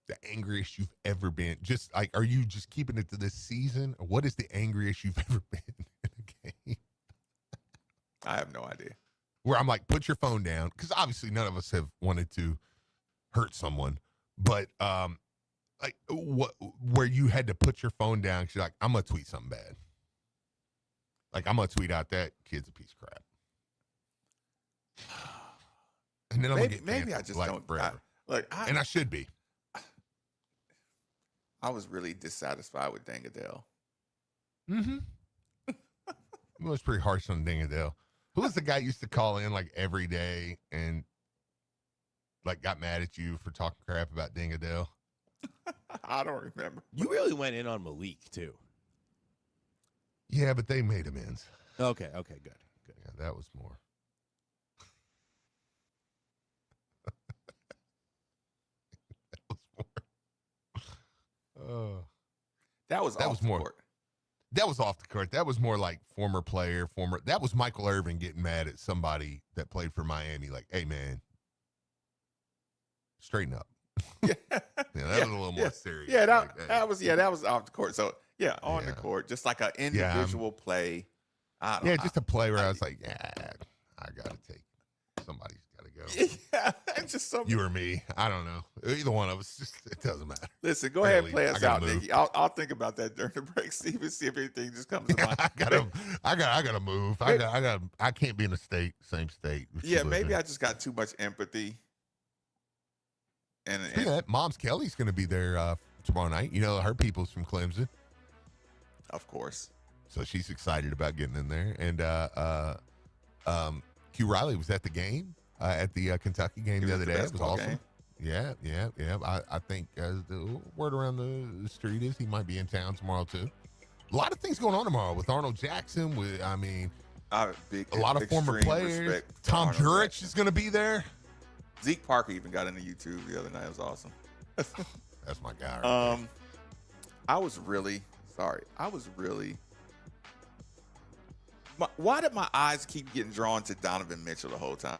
The angriest you've ever been? Just like, are you just keeping it to this season? Or what is the angriest you've ever been in a game? I have no idea. Where I'm like, put your phone down. Because obviously none of us have wanted to hurt someone. But where you had to put your phone down because you're like, I'm going to tweet something bad. Like, I'm going to tweet out that kid's a piece of crap. And then I'm going to get maybe I just don't. Forever. And I should be. I was really dissatisfied with Dangadell. Mm-hmm. It was pretty harsh on Dangadell. Who was the guy who used to call in like every day and like got mad at you for talking crap about Dangadell? I don't remember. You really went in on Malik too. Yeah, but they made amends. Okay, good. Yeah, that was more. That was off the court. That was off the court. That was more like former player, that was Michael Irvin getting mad at somebody that played for Miami. Like, hey man, straighten up. Yeah, that was a little more serious. Yeah, that was off the court. So yeah, on the court, just like an individual play. Just a play where I was like, I gotta take. Somebody's gotta go. Yeah, just something. You or me. I don't know. Either one of us. Just it doesn't matter. Listen, go ahead and play us out, move. Nikki. I'll think about that during the break. See if anything just comes to mind. I gotta move. I can't be in the same state. Yeah, maybe I just got too much empathy. And that, Mom's Kelly's gonna be there tomorrow night. You know, her people's from Clemson. Of course. So she's excited about getting in there. And Q Riley was at the game, at the Kentucky game the other day. It was awesome. Game. Yeah. I think the word around the street is he might be in town tomorrow too. A lot of things going on tomorrow with Arnold Jackson. A lot of former players. Tom Jurich is going to be there. Zeke Parker even got into YouTube the other night. It was awesome. That's my guy. Right I was really. Why did my eyes keep getting drawn to Donovan Mitchell the whole time?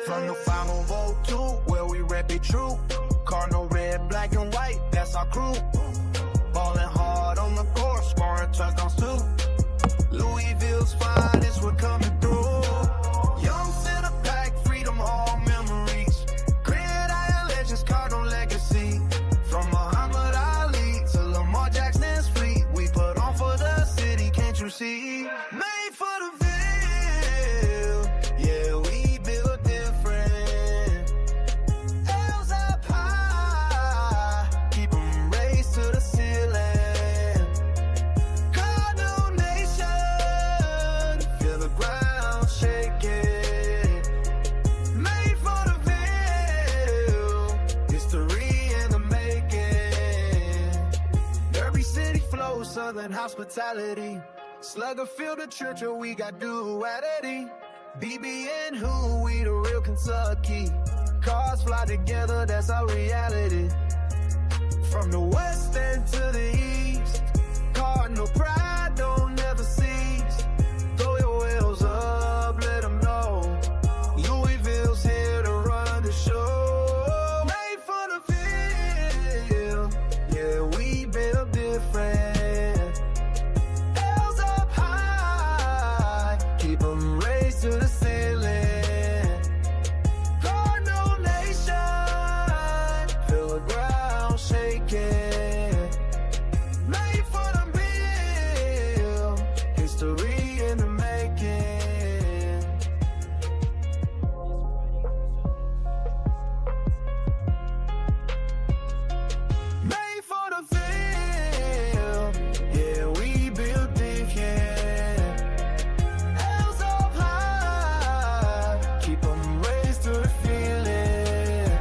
From the 502, where we rep it true. Cardinal red, black and white, that's our crew. Ballin' hard on the court, scoring touchdowns too. Louisville's finest, we're coming through. Young center pack, freedom, all memories. Gridiron legends, Cardinal legacy. From Muhammad Ali to Lamar Jackson's fleet, we put on for the city, can't you see? Made for the Ville, yeah, we built different. L's up high, keep them raised to the ceiling. Cardinal Nation, feel the ground shaking. Made for the Ville, history in the making. Derby City flow, Southern hospitality. Slugger field the church, or we got duality. BB and who, we the real Kentucky. Cars fly together, that's our reality. From the west end to the east, Cardinal pride don't never cease. Throw your wheels up, let them know. Louisville's here to run the show. Made for the field, yeah, we built different. L's up high, keep them raised to the ceiling. Cardinal Nation, feel the ground shaking. Made for the Bill, history in the making. Made for the field, yeah, we built different. L's up high, keep them raised to the feeling.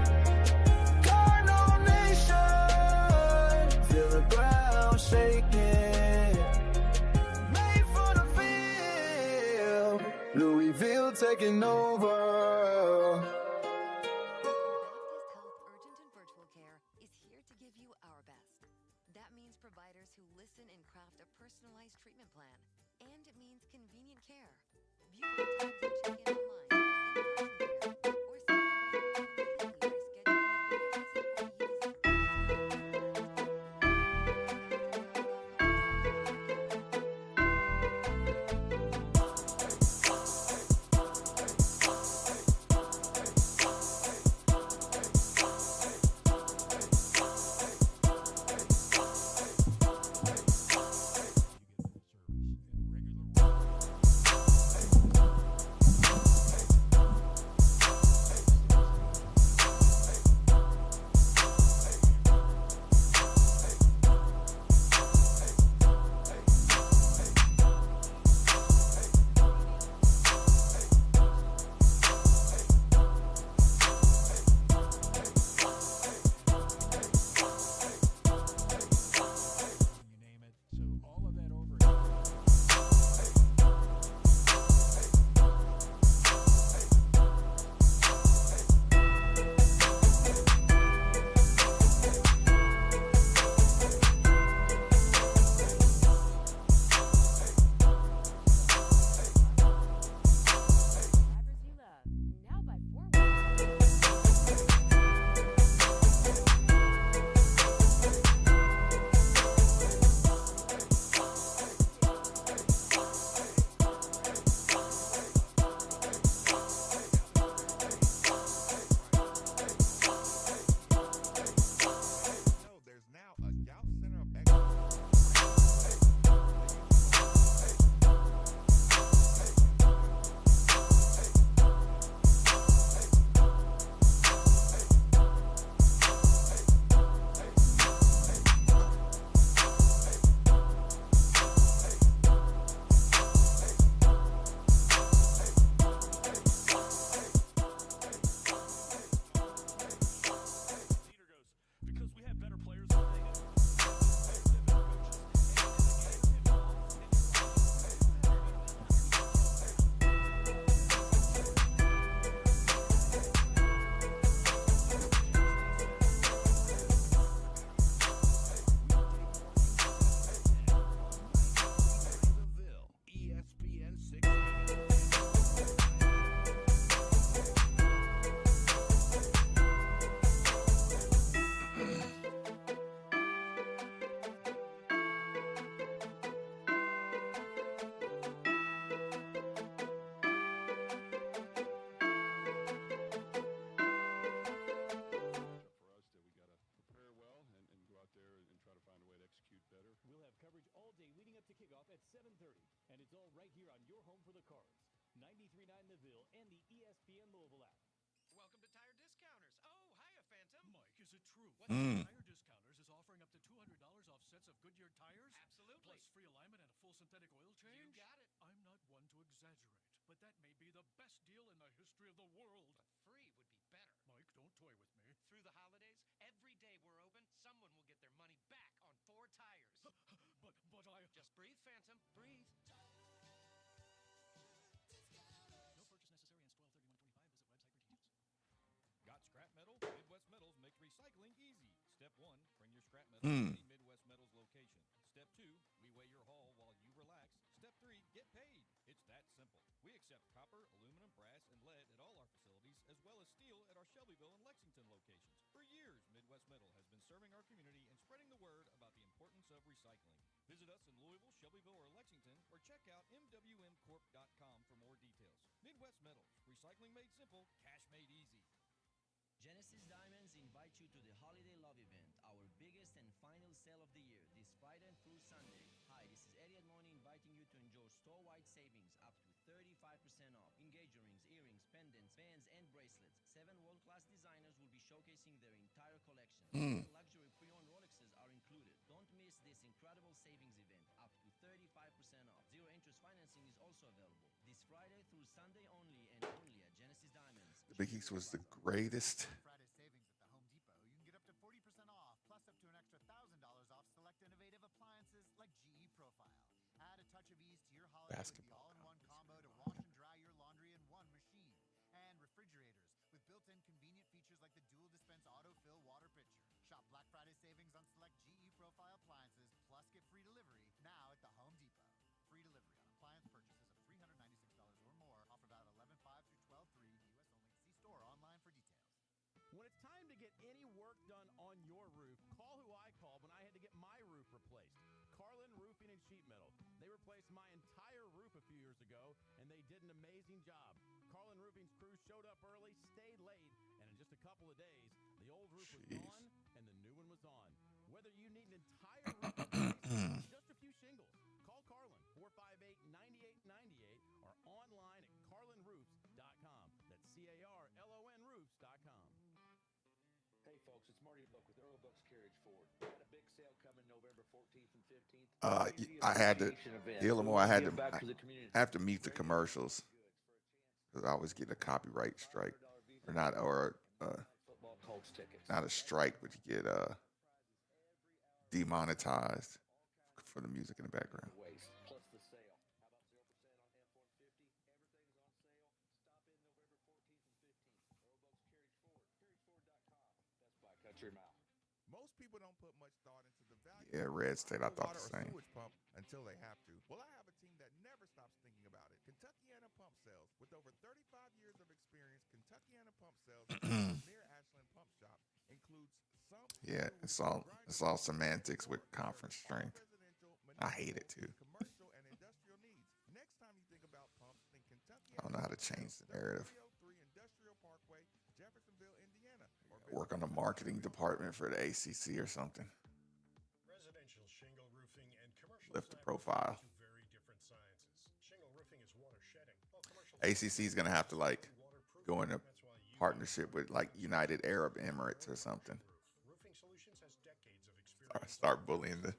Cardinal Nation, feel the ground shaking. Made for the field, Louisville taking over. Baptist Health Urgent and Virtual Care is here to give you our best. That means providers who listen and craft a personalized treatment plan. And it means convenient care. View our times and check in online for in-person care, or set up a completely by scheduling a video visit or use Is it true? Mm. Tire Discounters is offering up to $200 off sets of Goodyear tires? Absolutely. Plus free alignment and a full synthetic oil change? You got it. I'm not one to exaggerate, but that may be the best deal in the history of the world. But free would be better. Mike, don't toy with me. Through the holidays, every day we're open, someone will get their money back on 4 tires. But I... Just breathe, Phantom. Breathe. No purchase necessary and 12/31/25. Visit website for details. Got scrap metal? Midwest Metals makes recycling easy. Step 1, bring your scrap metal to any Midwest Metals location. Step 2, we weigh your haul while you relax. Step 3, get paid. It's that simple. We accept copper, aluminum, brass, and lead at all our facilities, as well as steel at our Shelbyville and Lexington locations. For years, Midwest Metal has been serving our community and spreading the word about the importance of recycling. Visit us in Louisville, Shelbyville, or Lexington, or check out mwmcorp.com for more details. Midwest Metals, recycling made simple, cash made easy. Genesis Diamonds invite you to the Holiday Love Event, our biggest and final sale of the year, this Friday through Sunday. Hi, this is Eddie Edmoni inviting you to enjoy store-wide savings up to 35% off. Engagement rings, earrings, pendants, bands, and bracelets. 7 world-class designers will be showcasing their entire collection. Luxury pre-owned Rolexes are included. Don't miss this incredible savings event, up to 35% off. Zero interest financing is also available. This Friday through Sunday only and only at Genesis Diamonds. The Big East was the greatest. Friday savings at the Home Depot. You can get up to 40% off, plus up to an extra $1,000 off select innovative appliances like GE Profile. Add a touch of ease to your holiday with the all-in-one combo to wash and dry your laundry in one machine. And refrigerators with built-in convenient features like the dual dispense autofill water pitcher. Shop Black Friday savings on select GE Profile appliances, plus get free delivery now at the Home Depot. Free delivery on appliance purchases of $396 or more. Offer valid 11/5 through 12/3. U.S. only. See store or online for details. When it's time to get any work done on your roof, call who I called when I had to get my roof replaced. Carlin Roofing and Sheet Metal. They replaced my entire roof a few years ago, and they did an amazing job. Carlin Roofing's crew showed up early, stayed late, and in just a couple of days, the old roof was gone and the new one was on. Whether you need an entire roof replaced or just a few shingles, call Carlin, 458-9898, or online at carlinroofs.com. That's CARLON roofs.com. Hey folks, it's Marty Buck with Earl Buck's Carriage Ford. Got a big sale coming November 14th and 15th. I had to deal more. I have to mute the commercials because I always get a copyright strike, or not, or not a strike, but you get demonetized for the music in the background. Plus the sale. How about 0% on F-150? Everything's on sale. Stop in November 14th and 15th. Earl Buck's Carriage Ford. CarriageFord.com. That's by Country Mile. Most people don't put much thought into the value. Yeah, Red State, I thought the water or same. sewage pump until they have to. Well, I have a team that never stops thinking about it. Kentuckiana Pump Sales. With over 35 years of experience, Kentuckiana Pump Sales near Ashland Pump Shop includes some. Yeah, it's all semantics with conference strength. I hate it too. Commercial and industrial needs. Next time you think about pumps, think Kentucky. I don't know how to change the narrative. 303 Industrial Parkway, Jeffersonville, Indiana. Work on the marketing department for the ACC or something. Residential shingle roofing and commercial Lift the profile. are two very different sciences. Shingle roofing is water shedding, while commercial ACC is gonna have to like go into partnership with like United Arab Emirates or something. Roofing Solutions has decades of experience. Start bullying the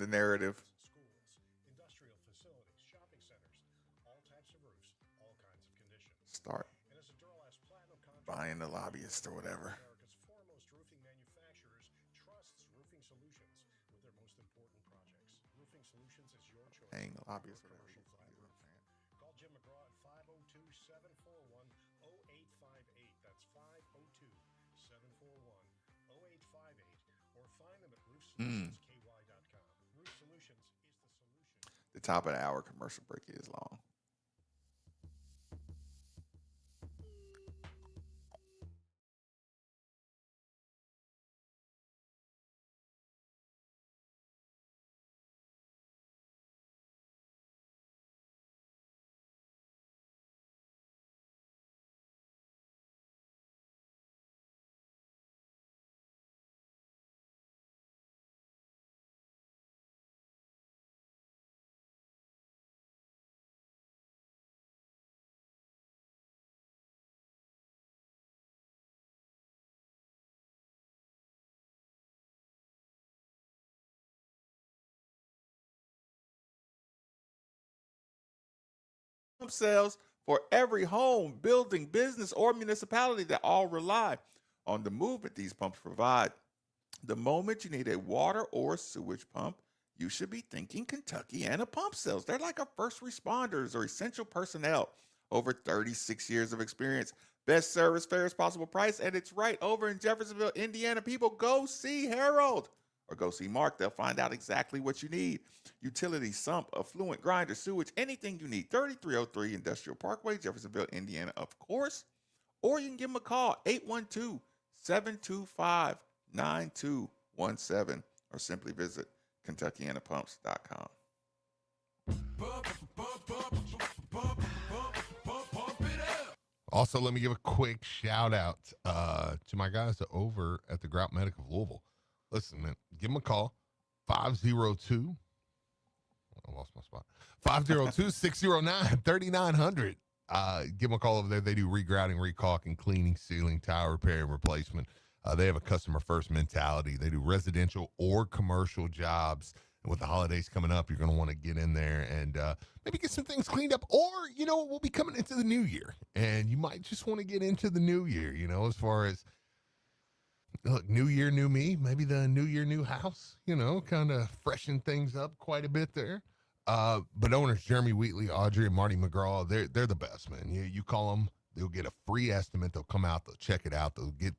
narrative. Schools, industrial facilities, shopping centers, all types of roofs, all kinds of conditions. Start And as a Duralast Platinum contractor, buying the lobbyist or whatever. America's foremost roofing manufacturers trusts Roofing Solutions with their most important projects. Roofing Solutions is your choice. Paying the for lobbyist your or whatever. commercial flat roof. Call Jim McGraw at 502-741-0858. That's 502-741-0858. Or find them at roofsolutionsky.com. Roof Solutions is the solution. The top of the hour commercial break is long. sales for every home, building, business, or municipality that all rely on the movement these pumps provide. The moment you need a water or sewage pump, you should be thinking Kentuckiana Pump Sales. They're like a first responders or essential personnel. Over 36 years of experience. Best service, fairest possible price, and it's right over in Jeffersonville, Indiana. People, go see Harold or go see Mark. They'll find out exactly what you need. Utility, sump, affluent, grinder, sewage, anything you need. 3303 Industrial Parkway, Jeffersonville, Indiana, of course. Or you can give them a call, 812-725-9217, or simply visit KentuckianaPumps.com. Also, let me give a quick shout out to my guys over at the Grout Medic of Louisville. Listen, man, give them a call, 502. I lost my spot. 502-609-3900. Give them a call over there. They do regrouting, recaulking, cleaning, sealing, tile repair, and replacement. They have a customer-first mentality. They do residential or commercial jobs. And with the holidays coming up, you're going to want to get in there and maybe get some things cleaned up. Or, we'll be coming into the new year. And you might just want to get into the new year, as far as, look, new year, new me. Maybe the new year, new house, kind of freshen things up quite a bit there. But owners Jeremy Wheatley, Audrey, and Marty McGraw, they're the best, man. You call them, they'll get a free estimate. They'll come out, they'll check it out. They'll get,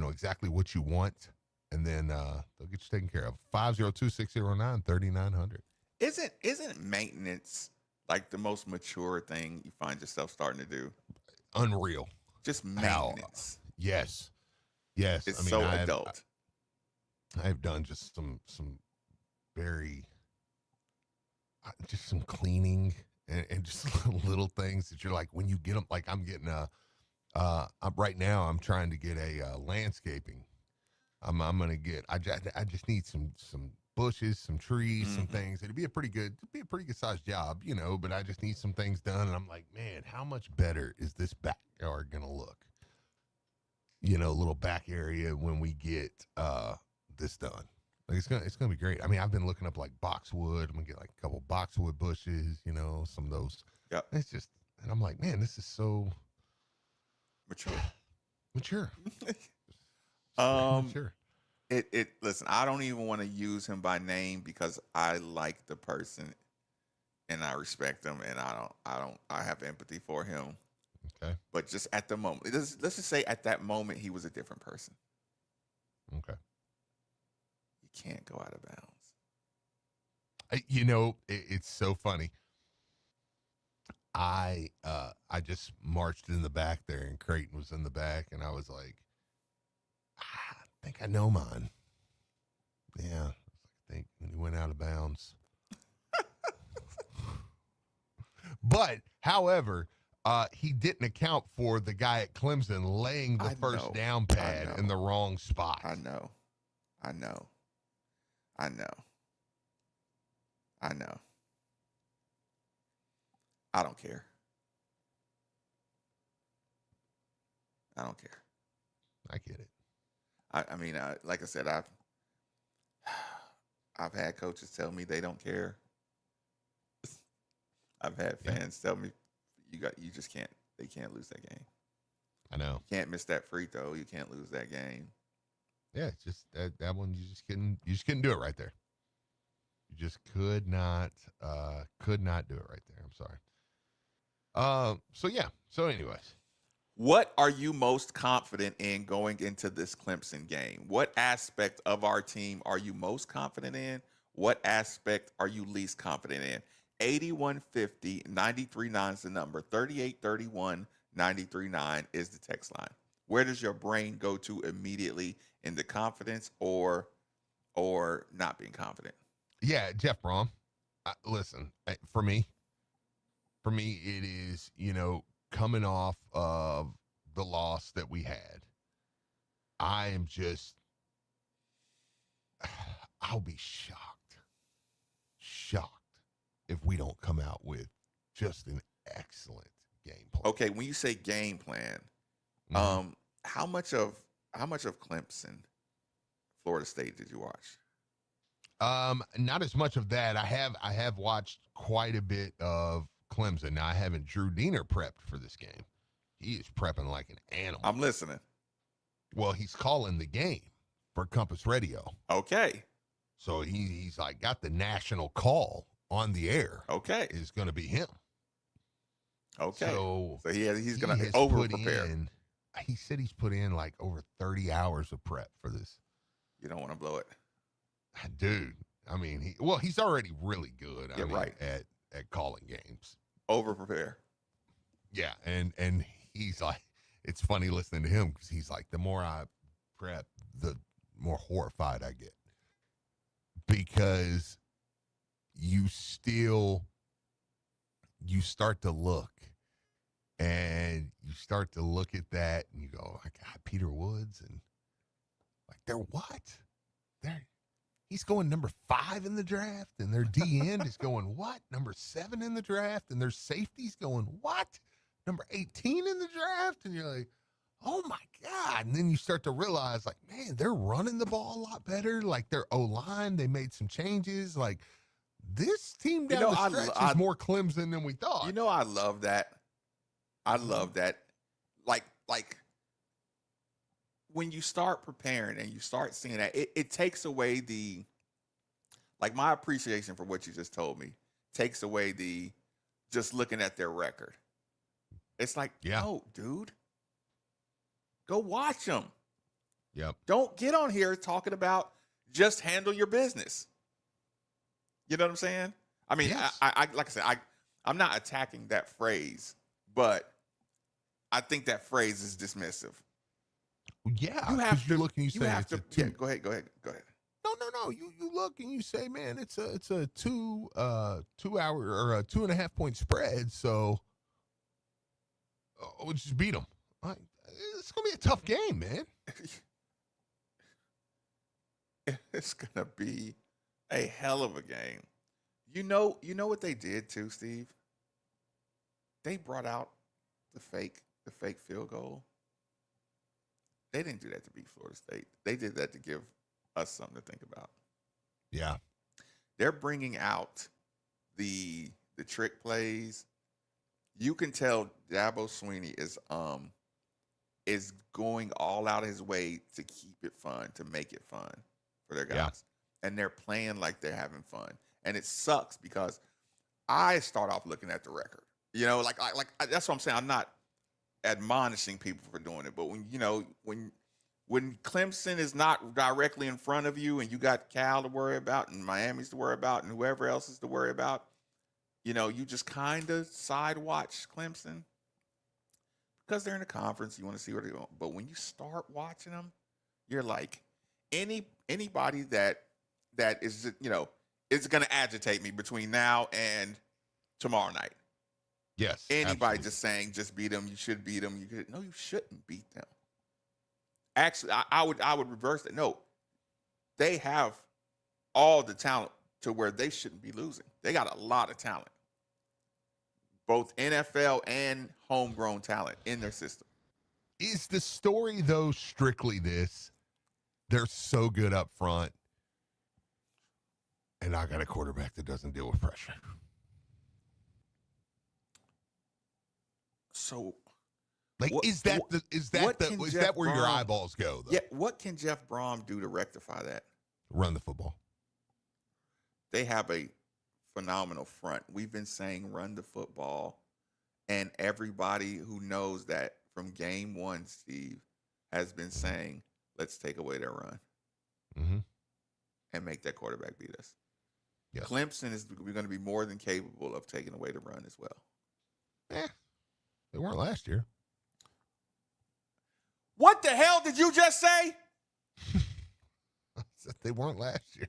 exactly what you want. And then they'll get you taken care of. 502-609-3900. Isn't maintenance like the most mature thing you find yourself starting to do? Unreal. Just maintenance. Yes. It's adult. I've done just some very, just some cleaning and just little things that you're like, when you get them, like I'm getting right now I'm trying to get a landscaping. I'm gonna get. I just need some bushes, some trees, some things. It'd be a pretty good sized job, But I just need some things done, and I'm like, man, how much better is this backyard gonna look? Little back area when we get this done. Like it's gonna be great. I mean, I've been looking up like boxwood. I'm gonna get like a couple boxwood bushes, some of those. Yeah. It's just, and I'm like, man, this is so mature. Sure. Listen, I don't even want to use him by name because I like the person and I respect him and I have empathy for him. Okay. But just at the moment, let's just say at that moment he was a different person. Okay. You can't go out of bounds. It's so funny. I just marched in the back there and Creighton was in the back and I was like, I think I know mine. Yeah. I think when he went out of bounds. But, however, he didn't account for the guy at Clemson laying the first down pad in the wrong spot. I know. I don't care. I get it. I mean, like I said, I've had coaches tell me they don't care. I've had fans tell me they can't lose that game. I know. You can't miss that free throw. You can't lose that game. Yeah, it's just that one you just couldn't do it right there. You just could not do it right there. I'm sorry. So anyways. What are you most confident in going into this Clemson game? What aspect of our team are you most confident in? What aspect are you least confident in? 8150 939 is the number. 3831-939 is the text line. Where does your brain go to immediately in the confidence or not being confident? Yeah, Jeff Brom. Listen, for me, it is, coming off of the loss that we had. I am just, I'll be shocked if we don't come out with just an excellent game plan. Okay, when you say game plan, how much of Clemson, Florida State did you watch? Not as much of that. I have watched quite a bit of Clemson. Now, I haven't Drew Diener prepped for this game. He is prepping like an animal. I'm listening. Well, he's calling the game for Compass Radio. Okay. So he's like got the national call on the air. Okay. Is going to be him. Okay. So he's going to over prepare. He said he's put in like over 30 hours of prep for this. You don't want to blow it. Dude, I mean, he's already really good. Right. At calling games. Over prepare. Yeah, and he's like, it's funny listening to him because he's like, the more I prep, the more horrified I get. Because you start to look and you start to look at that and you go, I got Peter Woods and like, they're what? He's going number 5 in the draft and their D end is going what? Number 7 in the draft and their safety's going what? Number 18 in the draft. And you're like, oh my God. And then you start to realize like, man, they're running the ball a lot better. Like their O-line, they made some changes. Like this team down the stretch is more Clemson than we thought. You know, I love that. I love that. Like when you start preparing and you start seeing that, it takes away my appreciation for what you just told me takes away just looking at their record. It's like, no, dude, go watch them. Yep. Don't get on here talking about just handle your business. You know what I'm saying? I mean, yes. I like I said, I'm not attacking that phrase, but I think that phrase is dismissive. Yeah, you have to look and you say it's a 2. Yeah, go ahead. No. You look and you say, man, it's a 2 hour or a 2.5 point spread. So we'll just beat them. It's gonna be a tough game, man. It's gonna be a hell of a game. You know what they did too, Steve? They brought out the fake field goal. They didn't do that to beat Florida State. They did that to give us something to think about. Yeah. They're bringing out the trick plays. You can tell Dabo Swinney is going all out of his way to keep it fun, to make it fun for their guys. Yeah. And they're playing like they're having fun. And it sucks because I start off looking at the record. You know, like that's what I'm saying. I'm not admonishing people for doing it, but when Clemson is not directly in front of you and you got Cal to worry about and Miami's to worry about and whoever else is to worry about, you just kind of side watch Clemson because they're in a conference. You want to see where they're going. But when you start watching them, you're like, anybody that is, is going to agitate me between now and tomorrow night. Yes. Anybody absolutely. just saying, just beat them. You should beat them. No, you shouldn't beat them. Actually, I would reverse it. No, they have all the talent to where they shouldn't be losing. They got a lot of talent, both NFL and homegrown talent in their system. Is the story though strictly this? They're so good up front, and I got a quarterback that doesn't deal with pressure. So, is that where your eyeballs go? Though? Yeah. What can Jeff Brom do to rectify that? Run the football. They have a phenomenal front. We've been saying run the football, and everybody who knows that from game one, Steve, has been saying, let's take away their run and make that quarterback beat us. Yes. Clemson is going to be more than capable of taking away the run as well. They weren't last year. What the hell did you just say? They weren't last year.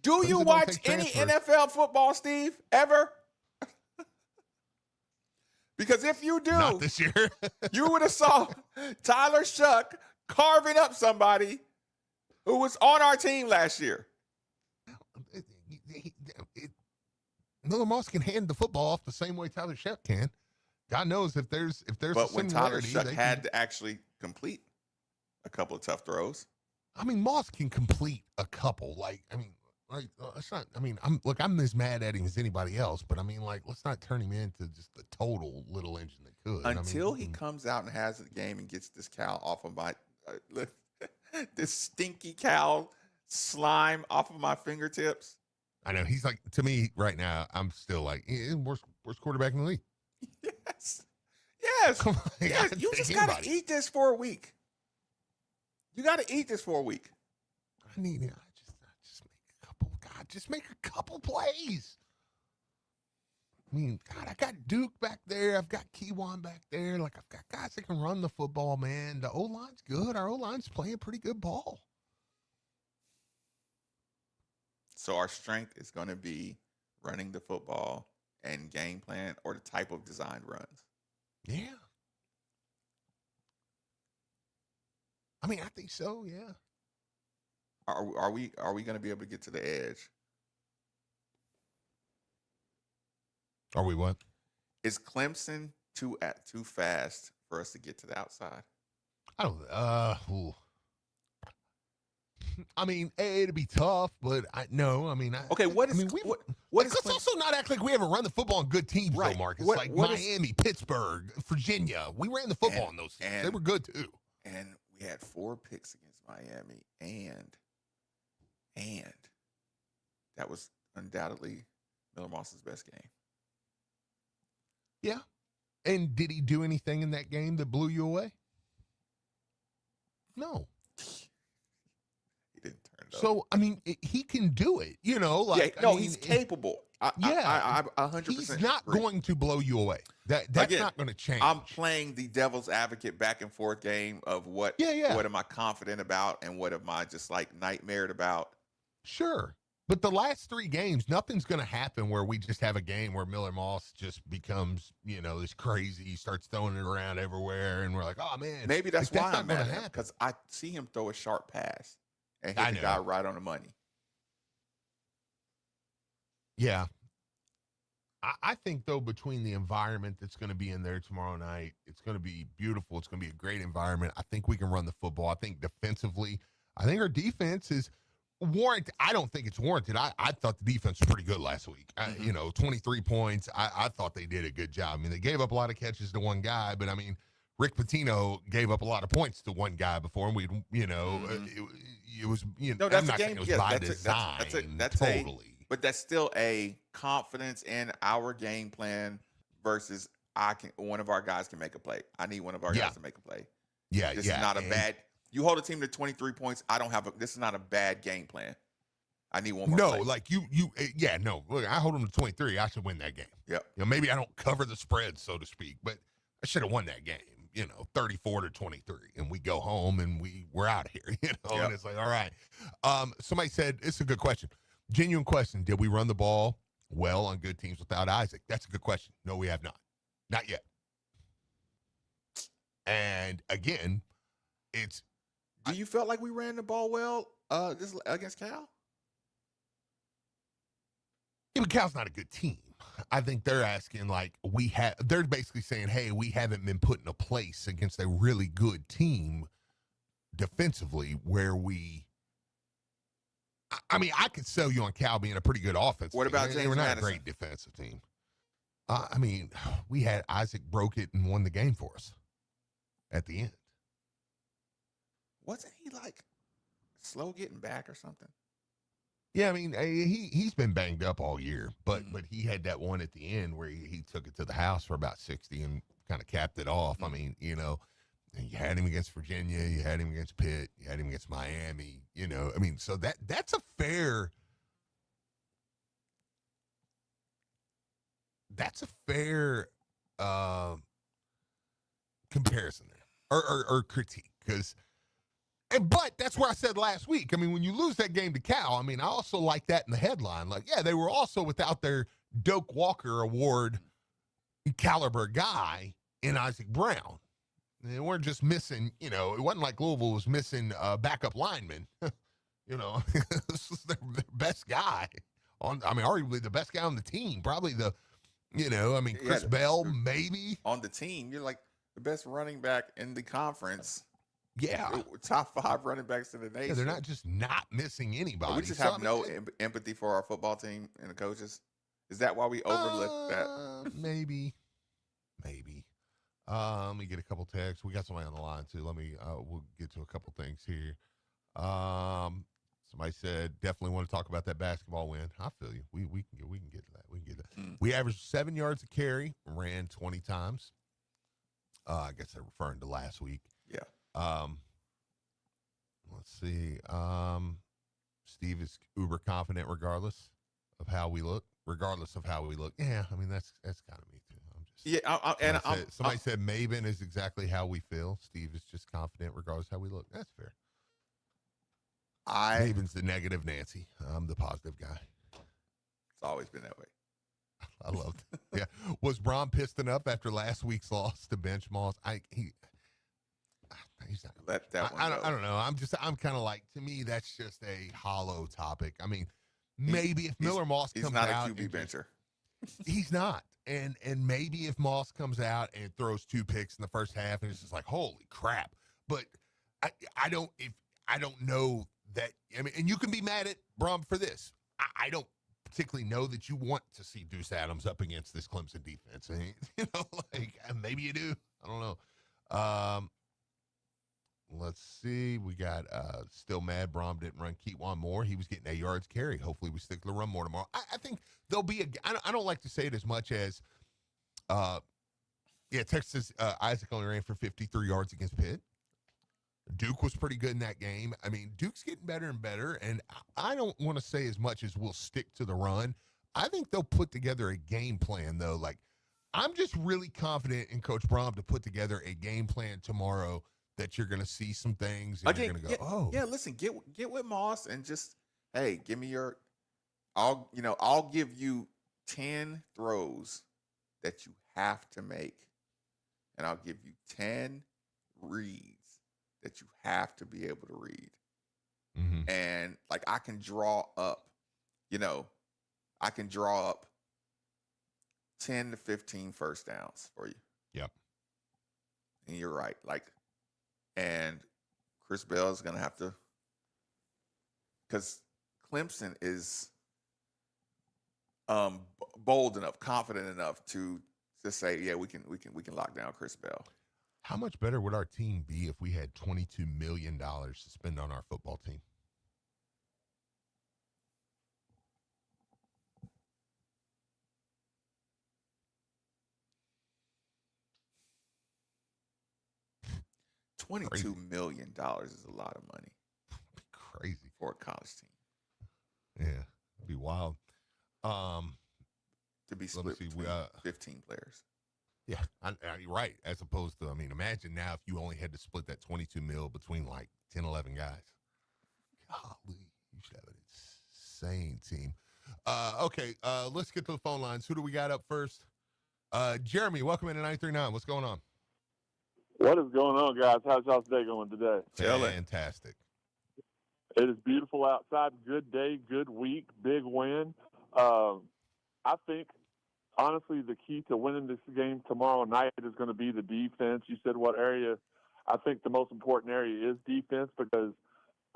Do you watch any NFL football, Steve, ever? Because if you do, not this year. You would have saw Tyler Shuck carving up somebody who was on our team last year. Miller Moss can hand the football off the same way Tyler Shuck can. God knows if there's but when Tyler Shuck had to actually complete a couple of tough throws. I mean, Moss can complete a couple. Like, let's not. I mean, I'm as mad at him as anybody else, but I mean, like, let's not turn him into just the total little engine that could. Until he comes out and has a game and gets this cow off of my this stinky cow slime off of my fingertips. I know he's like, to me right now, I'm still like, worst quarterback in the league. Yes. Come on, Yes. You just gotta eat this for a week. You gotta eat this for a week. I need it. Just make a couple plays. I mean, God, I got Duke back there. I've got Keywan back there. Like, I've got guys that can run the football, man. The O-line's good. Our O-line's playing pretty good ball. So our strength is going to be running the football and game plan or the type of designed runs. Yeah. I mean, I think so, yeah. Are we going to be able to get to the edge? Are we what? Is Clemson too fast for us to get to the outside? I don't. I mean, it'd be tough, but no. I mean, okay. What is? Let's also not act like we haven't run the football on good teams, right. though, Marcus. Like Miami, Pittsburgh, Virginia. We ran the football on those teams. They were good too. And we had 4 picks against Miami, and that was undoubtedly Miller Moss's best game. Yeah. And did he do anything in that game that blew you away? No. He didn't turn it up. So, I mean, he can do it, you know? Like, yeah, he's capable. I 100%. He's not going to blow you away. That's not going to change. I'm playing the devil's advocate back and forth game of what am I confident about and what am I just like nightmared about? Sure. But the last 3 games, nothing's going to happen where we just have a game where Miller Moss just becomes, this crazy. He starts throwing it around everywhere, and we're like, oh, man. Maybe that's why not I'm mad at him, because I see him throw a sharp pass and hit the guy right on the money. Yeah. I think, though, between the environment that's going to be in there tomorrow night, it's going to be beautiful. It's going to be a great environment. I think we can run the football. I think defensively, I think our defense is warranted. I don't think it's warranted. I thought the defense was pretty good last week. 23 points. I thought they did a good job. I mean, they gave up a lot of catches to one guy, but I mean, Rick Pitino gave up a lot of points to one guy before, and it was, no, that's I'm not a game. saying it was by design. That's totally. But that's still a confidence in our game plan versus one of our guys can make a play. I need one of our guys to make a play. Yeah, this is not a bad. You hold a team to 23 points. This is not a bad game plan. I need one more. No, play. like no. Look, I hold them to 23. I should win that game. Yep. Maybe I don't cover the spread, so to speak, but I should have won that game. 34-23, and we go home and we're out of here. And it's like, all right. Somebody said it's a good question. Genuine question. Did we run the ball well on good teams without Isaac? That's a good question. No, we have not. Not yet. And again, do you feel like we ran the ball well this against Cal? Yeah, but Cal's not a good team. I think they're asking they're basically saying, hey, we haven't been put in a place against a really good team defensively where I could sell you on Cal being a pretty good offense. What about James They were not Madison? a great defensive team. We had Isaac broke it and won the game for us at the end. Wasn't he slow getting back or something? Yeah, he's been banged up all year, but he had that one at the end where he took it to the house for about 60 and kind of capped it off. You had him against Virginia, you had him against Pitt, you had him against Miami, so that's a fair comparison there or critique, but that's where I said last week. When you lose that game to Cal, I also like that in the headline. They were also without their Doak Walker Award caliber guy in Isaac Brown. They weren't just missing, it wasn't like Louisville was missing backup linemen. This was their best guy arguably the best guy on the team. Probably Chris Bell, maybe. On the team, you're like the best running back in the conference. Yeah. They're top 5 running backs in the nation. Yeah, they're not just not missing anybody. We just have no empathy for our football team and the coaches. Is that why we overlook that? Maybe. Let me get a couple texts. We got somebody on the line too. We'll get to a couple things here. Somebody said definitely want to talk about that basketball win. I feel you. We can get to that. We averaged 7 yards a carry, ran 20 times. I guess they're referring to last week. Yeah. Let's see. Steve is uber confident regardless of how we look. Yeah, I mean that's kind of me too. Somebody said Maven is exactly how we feel. Steve is just confident regardless of how we look. That's fair. Maven's the negative Nancy. I'm the positive guy. It's always been that way. I loved it. Yeah. Was Brom pissed enough after last week's loss to bench Moss? He's not let that one I don't know. I'm kind of like, to me, that's just a hollow topic. I mean, maybe if Miller Moss comes out. He's not a QB bencher. He's not. And maybe if Moss comes out and throws 2 picks in the first half and it's just like, holy crap. But I don't know that. I mean, and you can be mad at Brom for this. I don't particularly know that you want to see Deuce Adams up against this Clemson defense. And, maybe you do. I don't know. Let's see. We got still mad Brom didn't run Keetwan more. He was getting 8 yards carry. Hopefully we stick to the run more tomorrow. I think there'll be I don't like to say it as much as Texas Isaac only ran for 53 yards against Pitt. Duke was pretty good in that game. I mean, Duke's getting better and better, and I don't want to say as much as we'll stick to the run. I think they'll put together a game plan, though. Like, I'm just really confident in Coach Brom to put together a game plan tomorrow that you're going to see some things and you're going to go, yeah, listen, get with Moss and just, hey, give me I'll give you 10 throws that you have to make, and I'll give you 10 reads that you have to be able to read. Mm-hmm. And like, I can draw up 10 to 15 first downs for you. Yep. And you're right. And Chris Bell is going to have to, because Clemson is bold enough, confident enough to say, yeah, we can lock down Chris Bell. How much better would our team be if we had $22 million to spend on our football team? $22 million is a lot of money. Crazy for a college team. Yeah, it'd be wild. To be split between 15 players. Yeah, you're right. As opposed to, I mean, imagine now if you only had to split that 22 mil between like 10, 11 guys. Golly, you should have an insane team. Okay, let's get to the phone lines. Who do we got up first? Jeremy, welcome into 939. What's going on? What is going on, guys? How's y'all's day going today? Fantastic. It is beautiful outside. Good day, good week, big win. I think, honestly, the key to winning this game tomorrow night is going to be the defense. You said what area? I think the most important area is defense because,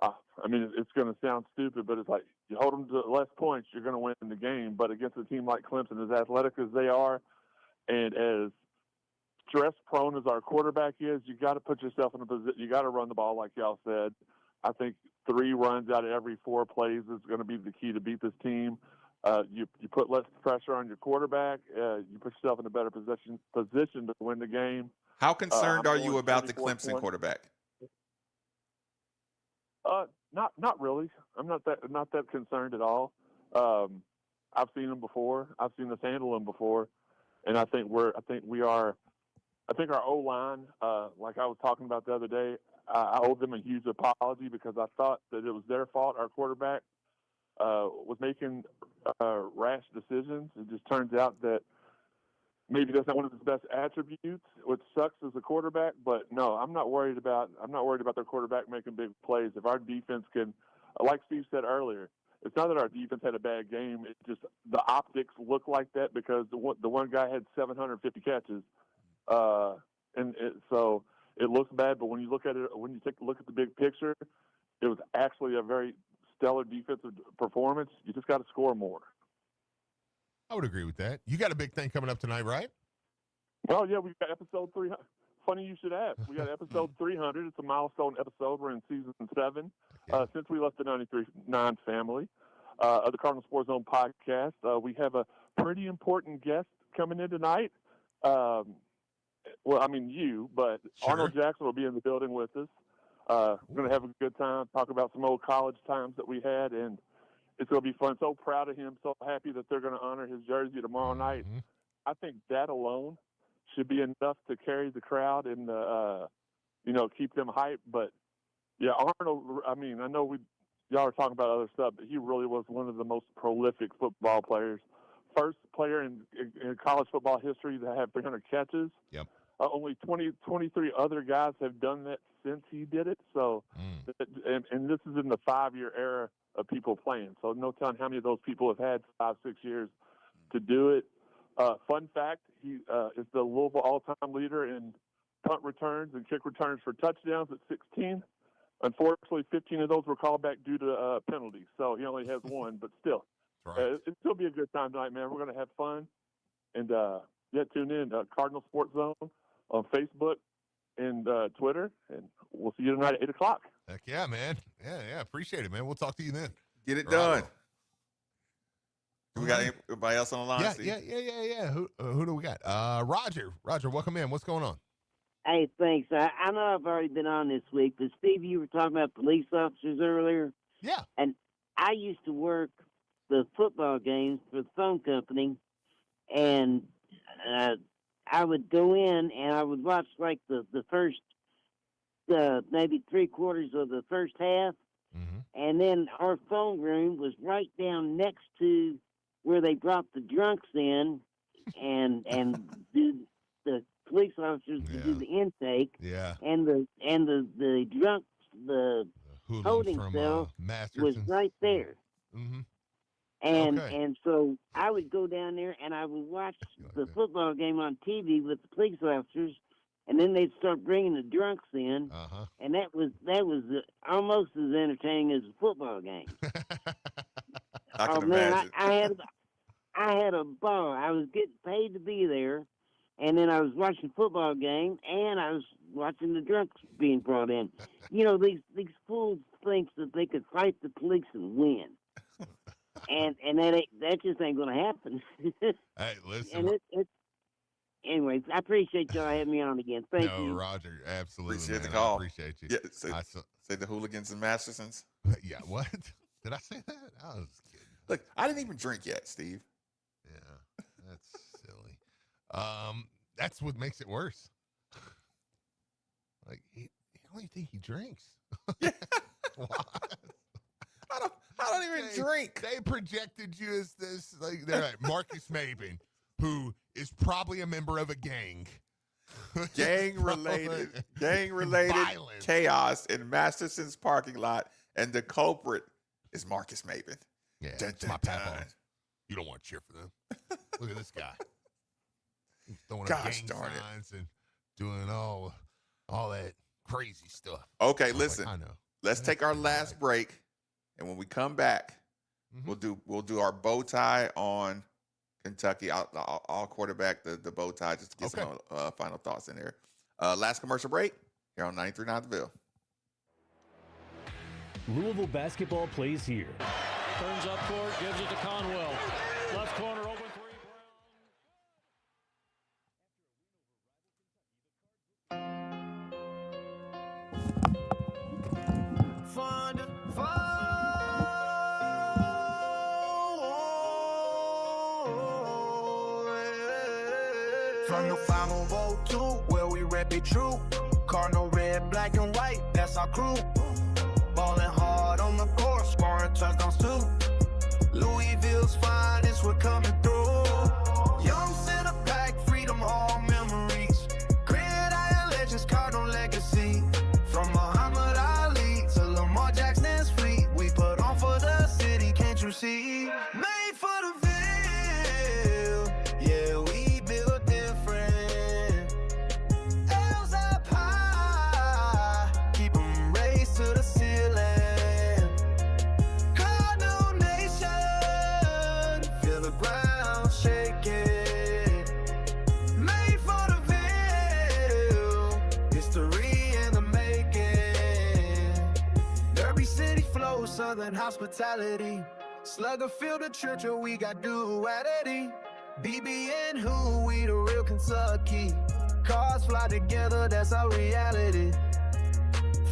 I mean, it's going to sound stupid, but it's like you hold them to less points, you're going to win the game. But against a team like Clemson, as athletic as they are and as stress-prone as our quarterback is, you got to put yourself in a position. You got to run the ball, like y'all said. I think 3 runs out of every 4 plays is going to be the key to beat this team. You put less pressure on your quarterback. You put yourself in a better position to win the game. How concerned are you about the Clemson quarterback? Not really. I'm not that concerned at all. I've seen him before. I've seen us handle him before, and I think our O-line, like I was talking about the other day, I owe them a huge apology because I thought that it was their fault. Our quarterback was making rash decisions. It just turns out that maybe that's not one of his best attributes, which sucks as a quarterback. But no, I'm not worried about their quarterback making big plays. If our defense can, like Steve said earlier, it's not that our defense had a bad game. It's just the optics look like that because the one guy had 750 catches. So it looks bad, but when you look at it, when you take a look at the big picture, it was actually a very stellar defensive performance. You just got to score more. I would agree with that. You got a big thing coming up tonight, right? Well, yeah, we got episode 300. Funny you should ask. We got episode 300. It's a milestone episode. We're in season 7 since we left the 93.9 family of the Cardinal Sports Zone podcast. We have a pretty important guest coming in tonight. Well, I mean you, but sure. Arnold Jackson will be in the building with us. We're going to have a good time, talk about some old college times that we had, and it's going to be fun. So proud of him, so happy that they're going to honor his jersey tomorrow night. I think that alone should be enough to carry the crowd and, keep them hyped. But, yeah, Arnold, I mean, I know y'all are talking about other stuff, but he really was one of the most prolific football players. First player in college football history to have 300 catches. Yep. Only 23 other guys have done that since he did it. So, and this is in the 5-year era of people playing. So no telling how many of those people have had 5-6 years to do it. Fun fact, he is the Louisville all-time leader in punt returns and kick returns for touchdowns at 16. Unfortunately, 15 of those were called back due to penalties. So he only has 1, but still. It'll still be a good time tonight, man. We're going to have fun. And, tune in, Cardinal Sports Zone on Facebook and Twitter. And we'll see you tonight at 8 o'clock. Heck yeah, man. Yeah. Appreciate it, man. We'll talk to you then. Get it done. We got anybody else on the line? Yeah. Who do we got? Roger. Roger, welcome in. What's going on? Hey, thanks. I know I've already been on this week, but Steve, you were talking about police officers earlier. Yeah. And I used to work the football games for the phone company, and I would go in and I would watch like the first maybe 3/4 of the first half, and then our phone room was right down next to where they brought the drunks in and do the police officers to do the intake. Yeah. And the drunks, the holding cell was right there. And so I would go down there and I would watch the football game on TV with the police officers, and then they'd start bringing the drunks in, and that was almost as entertaining as a football game. I can imagine. I had a ball. I was getting paid to be there, and then I was watching football game, and I was watching the drunks being brought in. These fools think that they could fight the police and win. And that just ain't gonna happen. Hey, listen. And anyways, I appreciate y'all having me on again. Thank you. No, Roger, absolutely. Appreciate the man. call. I appreciate you. Yeah, say the hooligans and Mastersons. Yeah, what? Did I say that? I was kidding. Look, I didn't even drink yet, Steve. Yeah, that's silly. That's what makes it worse. Like, I don't even think he drinks. What? I don't even drink. They projected you as this, like, they're like Marcus Maben, who is probably a member of a gang. Gang-related Violence. chaos in Masterson's parking lot, and the culprit is Marcus Maben. Yeah, Dun, it's dun, my dun. papa. You don't want to cheer for them. Look at this guy. He's throwing up Gosh gang darn it. signs and doing all that crazy stuff. Okay, I'm listen. like, I know. Let's take our last break, and when we come back, we'll do our bow tie on Kentucky. I'll quarterback the bow tie just to get some final thoughts in there. Last commercial break here on 93.9 The Ville. Louisville Basketball plays here. Turns up court, gives it to Conwell. Left corner open 3. From the 502, where we rep it true. Cardinal red, black and white, that's our crew. Ballin' hard on the court, scoring touchdowns too. Louisville's finest, we're coming through. Young center pack, freedom, all memories. Gridiron legends, Cardinal legacy. From Muhammad Ali to Lamar Jackson's fleet, we put on for the city, can't you see? Made for the Ville, yeah, we built different. L's up high. Every city flows southern hospitality. Slugger field the church, or we got duality. BBN who, we the real Kentucky. Cars fly together, that's our reality.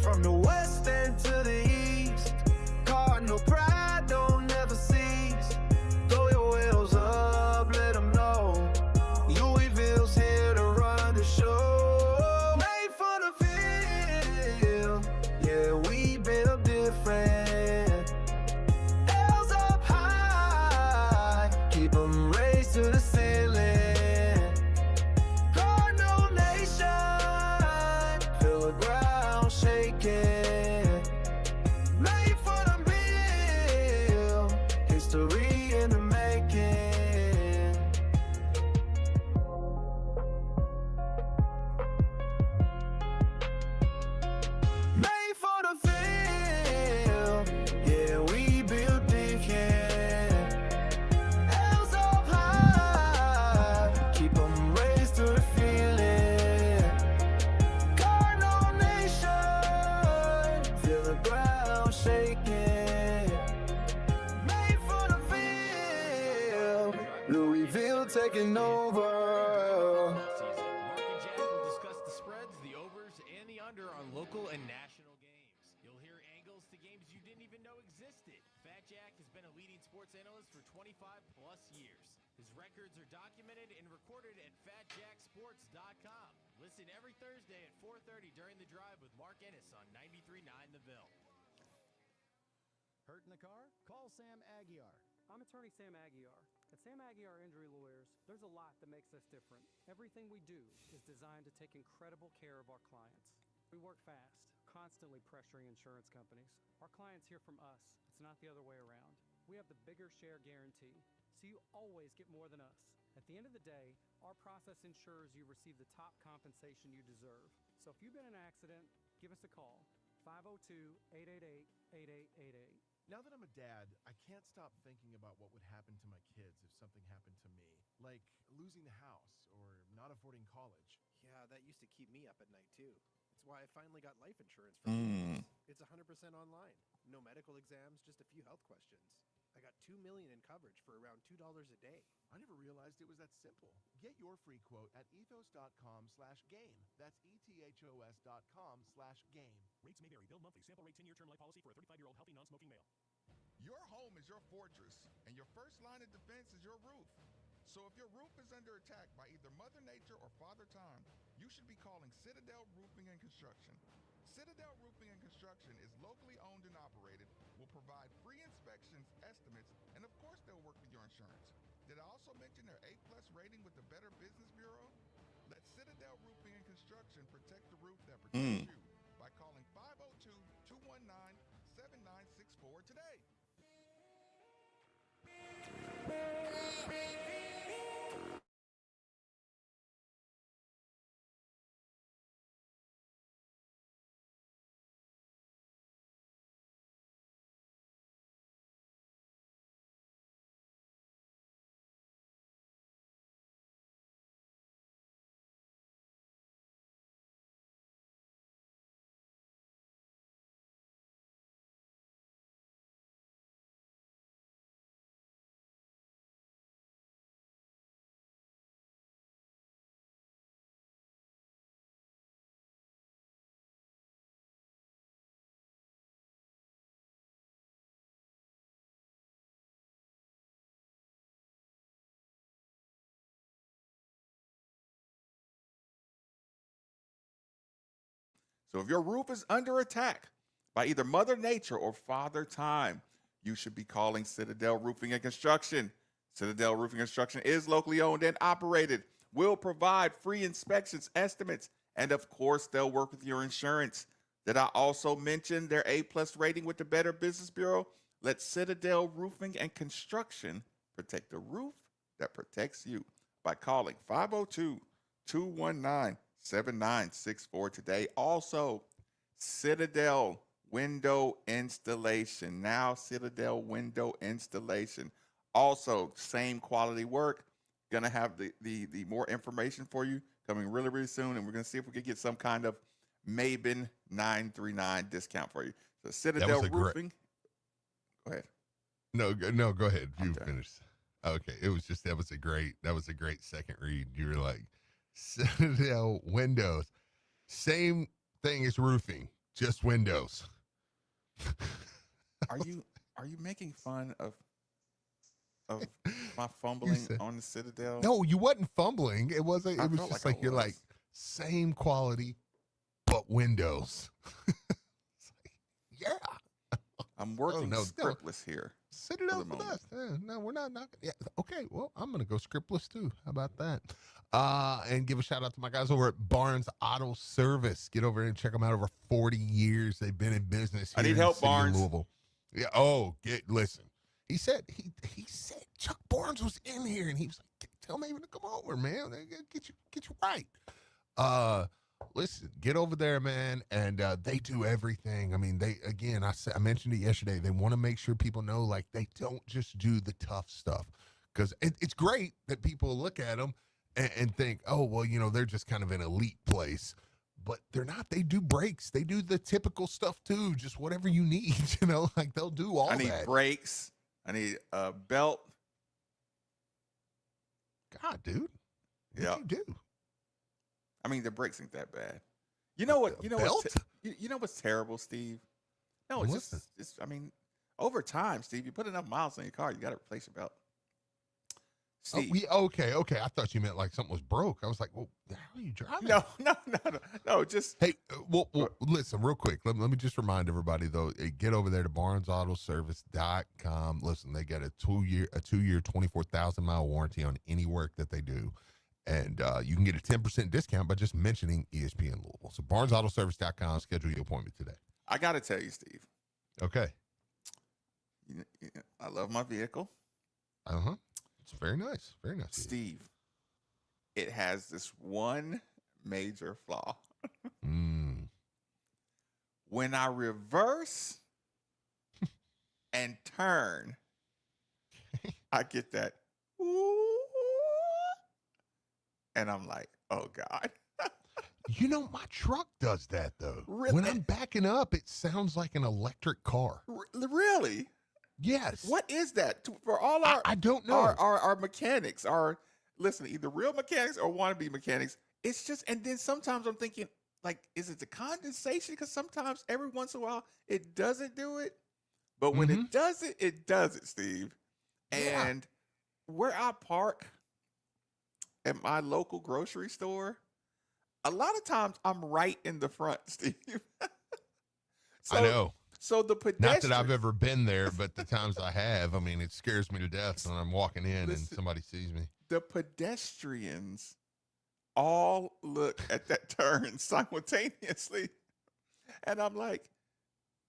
From the west end to the east, Cardinal pride don't never cease. Throw your wheels up, let them know Louisville's here to run the show. Made for the field, yeah, we built different. L's up high, keep them raised to the ceiling. Cardinal Nation, feel the ground shaking. Made for the meal, history in the making. Made for the field, yeah, we built different. L's up high, keep them raised to the feeling. Cardinal Nation, feel the ground shaking. Made for the field, Louisville taking over. Mark and Jack will discuss the spreads, the overs, and the under on local and national games. You'll hear angles to games you didn't even know existed. Fat Jack has been a leading sports analyst for 25 plus years. His records are documented and recorded at fatjacksports.com. Listen every Thursday at 4:30 during the drive with Mark Ennis on 93.9 The Ville. Hurt in the car? Call Sam Aguiar. I'm attorney Sam Aguiar. At Sam Aguiar Injury Lawyers, there's a lot that makes us different. Everything we do is designed to take incredible care of our clients. We work fast, constantly pressuring insurance companies. Our clients hear from us. It's not the other way around. We have the bigger share guarantee, so you always get more than us. At the end of the day, our process ensures you receive the top compensation you deserve. So if you've been in an accident, give us a call. 502-888-8888. Now that I'm a dad, I can't stop thinking about what would happen to my kids if something happened to me. Like losing the house or not affording college. Yeah, that used to keep me up at night too. It's why I finally got life insurance from Louisville. It's 100% online. No medical exams, just a few health questions. I got $2 million in coverage for around $2 a day. I never realized it was that simple. Get your free quote at ethos.com/game. That's ethos.com/game. Rates may vary. Bill monthly. Sample rate 10-year term life policy for a 35-year-old healthy non-smoking male. Your home is your fortress, and your first line of defense is your roof. So if your roof is under attack by either Mother Nature or Father Time, you should be calling Citadel Roofing and Construction. Citadel Roofing and Construction is locally owned and operated, will provide free inspections, estimates, and of course they'll work with your insurance. Did I also mention their A+ rating with the Better Business Bureau? Let Citadel Roofing and Construction protect the roof that protects you by calling 502-219-7964 today. So if your roof is under attack by either Mother Nature or Father Time, you should be calling Citadel Roofing and Construction. Citadel Roofing and Construction is locally owned and operated, will provide free inspections, estimates, and of course, they'll work with your insurance. Did I also mention their A+ rating with the Better Business Bureau? Let Citadel Roofing and Construction protect the roof that protects you by calling 502-219-7964 today. Also, Citadel Window Installation. Now Citadel Window Installation. Also, same quality work. Going to have the more information for you coming really, really soon. And we're going to see if we can get some kind of Maben 939 discount for you. So Citadel Roofing. Go ahead. No, go ahead. You finished. Okay, that was a great second read. You were like, Citadel Windows, same thing as roofing, just windows. Are you making fun of my fumbling on the Citadel? No, you wasn't fumbling. It wasn't. It was just like you're like same quality, but windows. Yeah. I'm working scriptless here. Citadel for us. No, we're not knocking. Yeah. Okay. Well, I'm gonna go scriptless too. How about that? And give a shout out to my guys over at Barnes Auto Service. Get over there and check them out. Over 40 years they've been in business. Here I need in help, the city of Barnes. Louisville. Yeah. Oh, listen. He said said Chuck Barnes was in here, and he was like, "Tell me to come over, man. Get you right." Listen, get over there, man, and they do everything. I mean, I mentioned it yesterday. They want to make sure people know, like, they don't just do the tough stuff, because it's great that people look at them and think, oh, well, they're just kind of an elite place, but they're not. They do breaks. They do the typical stuff too. Just whatever you need, like they'll do all that. I need brakes. I need a belt. God, dude. Yeah. You do. I mean, the brakes ain't that bad. You know what? You know what's terrible, Steve? No, it's just. I mean, over time, Steve, you put enough miles on your car, you got to replace your belt. Steve. Okay. I thought you meant like something was broke. I was like, well, how are you driving? No. Just hey, well, listen, real quick. Let me just remind everybody though. Get over there to BarnesAutoService.com. Listen, they got a 2-year, 24,000-mile warranty on any work that they do. And you can get a 10% discount by just mentioning ESPN Louisville. So BarnesAutoService.com. Schedule your appointment today. I got to tell you, Steve. Okay. I love my vehicle. It's very nice. Very nice. Steve, it has this one major flaw. When I reverse and turn, I get that, ooh, and I'm like, oh, God. My truck does that, though. Really? When I'm backing up, it sounds like an electric car. Really? Yes. What is that? For all our I don't know. Our mechanics are, listen, either real mechanics or wannabe mechanics. It's just, and then sometimes I'm thinking, like, is it the condensation? Because sometimes every once in a while it doesn't do it. But when it does it, Steve. And where I park at my local grocery store, a lot of times I'm right in the front, Steve. I know. So the pedestrian. Not that I've ever been there, but the times I have, I mean, it scares me to death when I'm walking in and somebody sees me. The pedestrians all look at that turn simultaneously, and I'm like,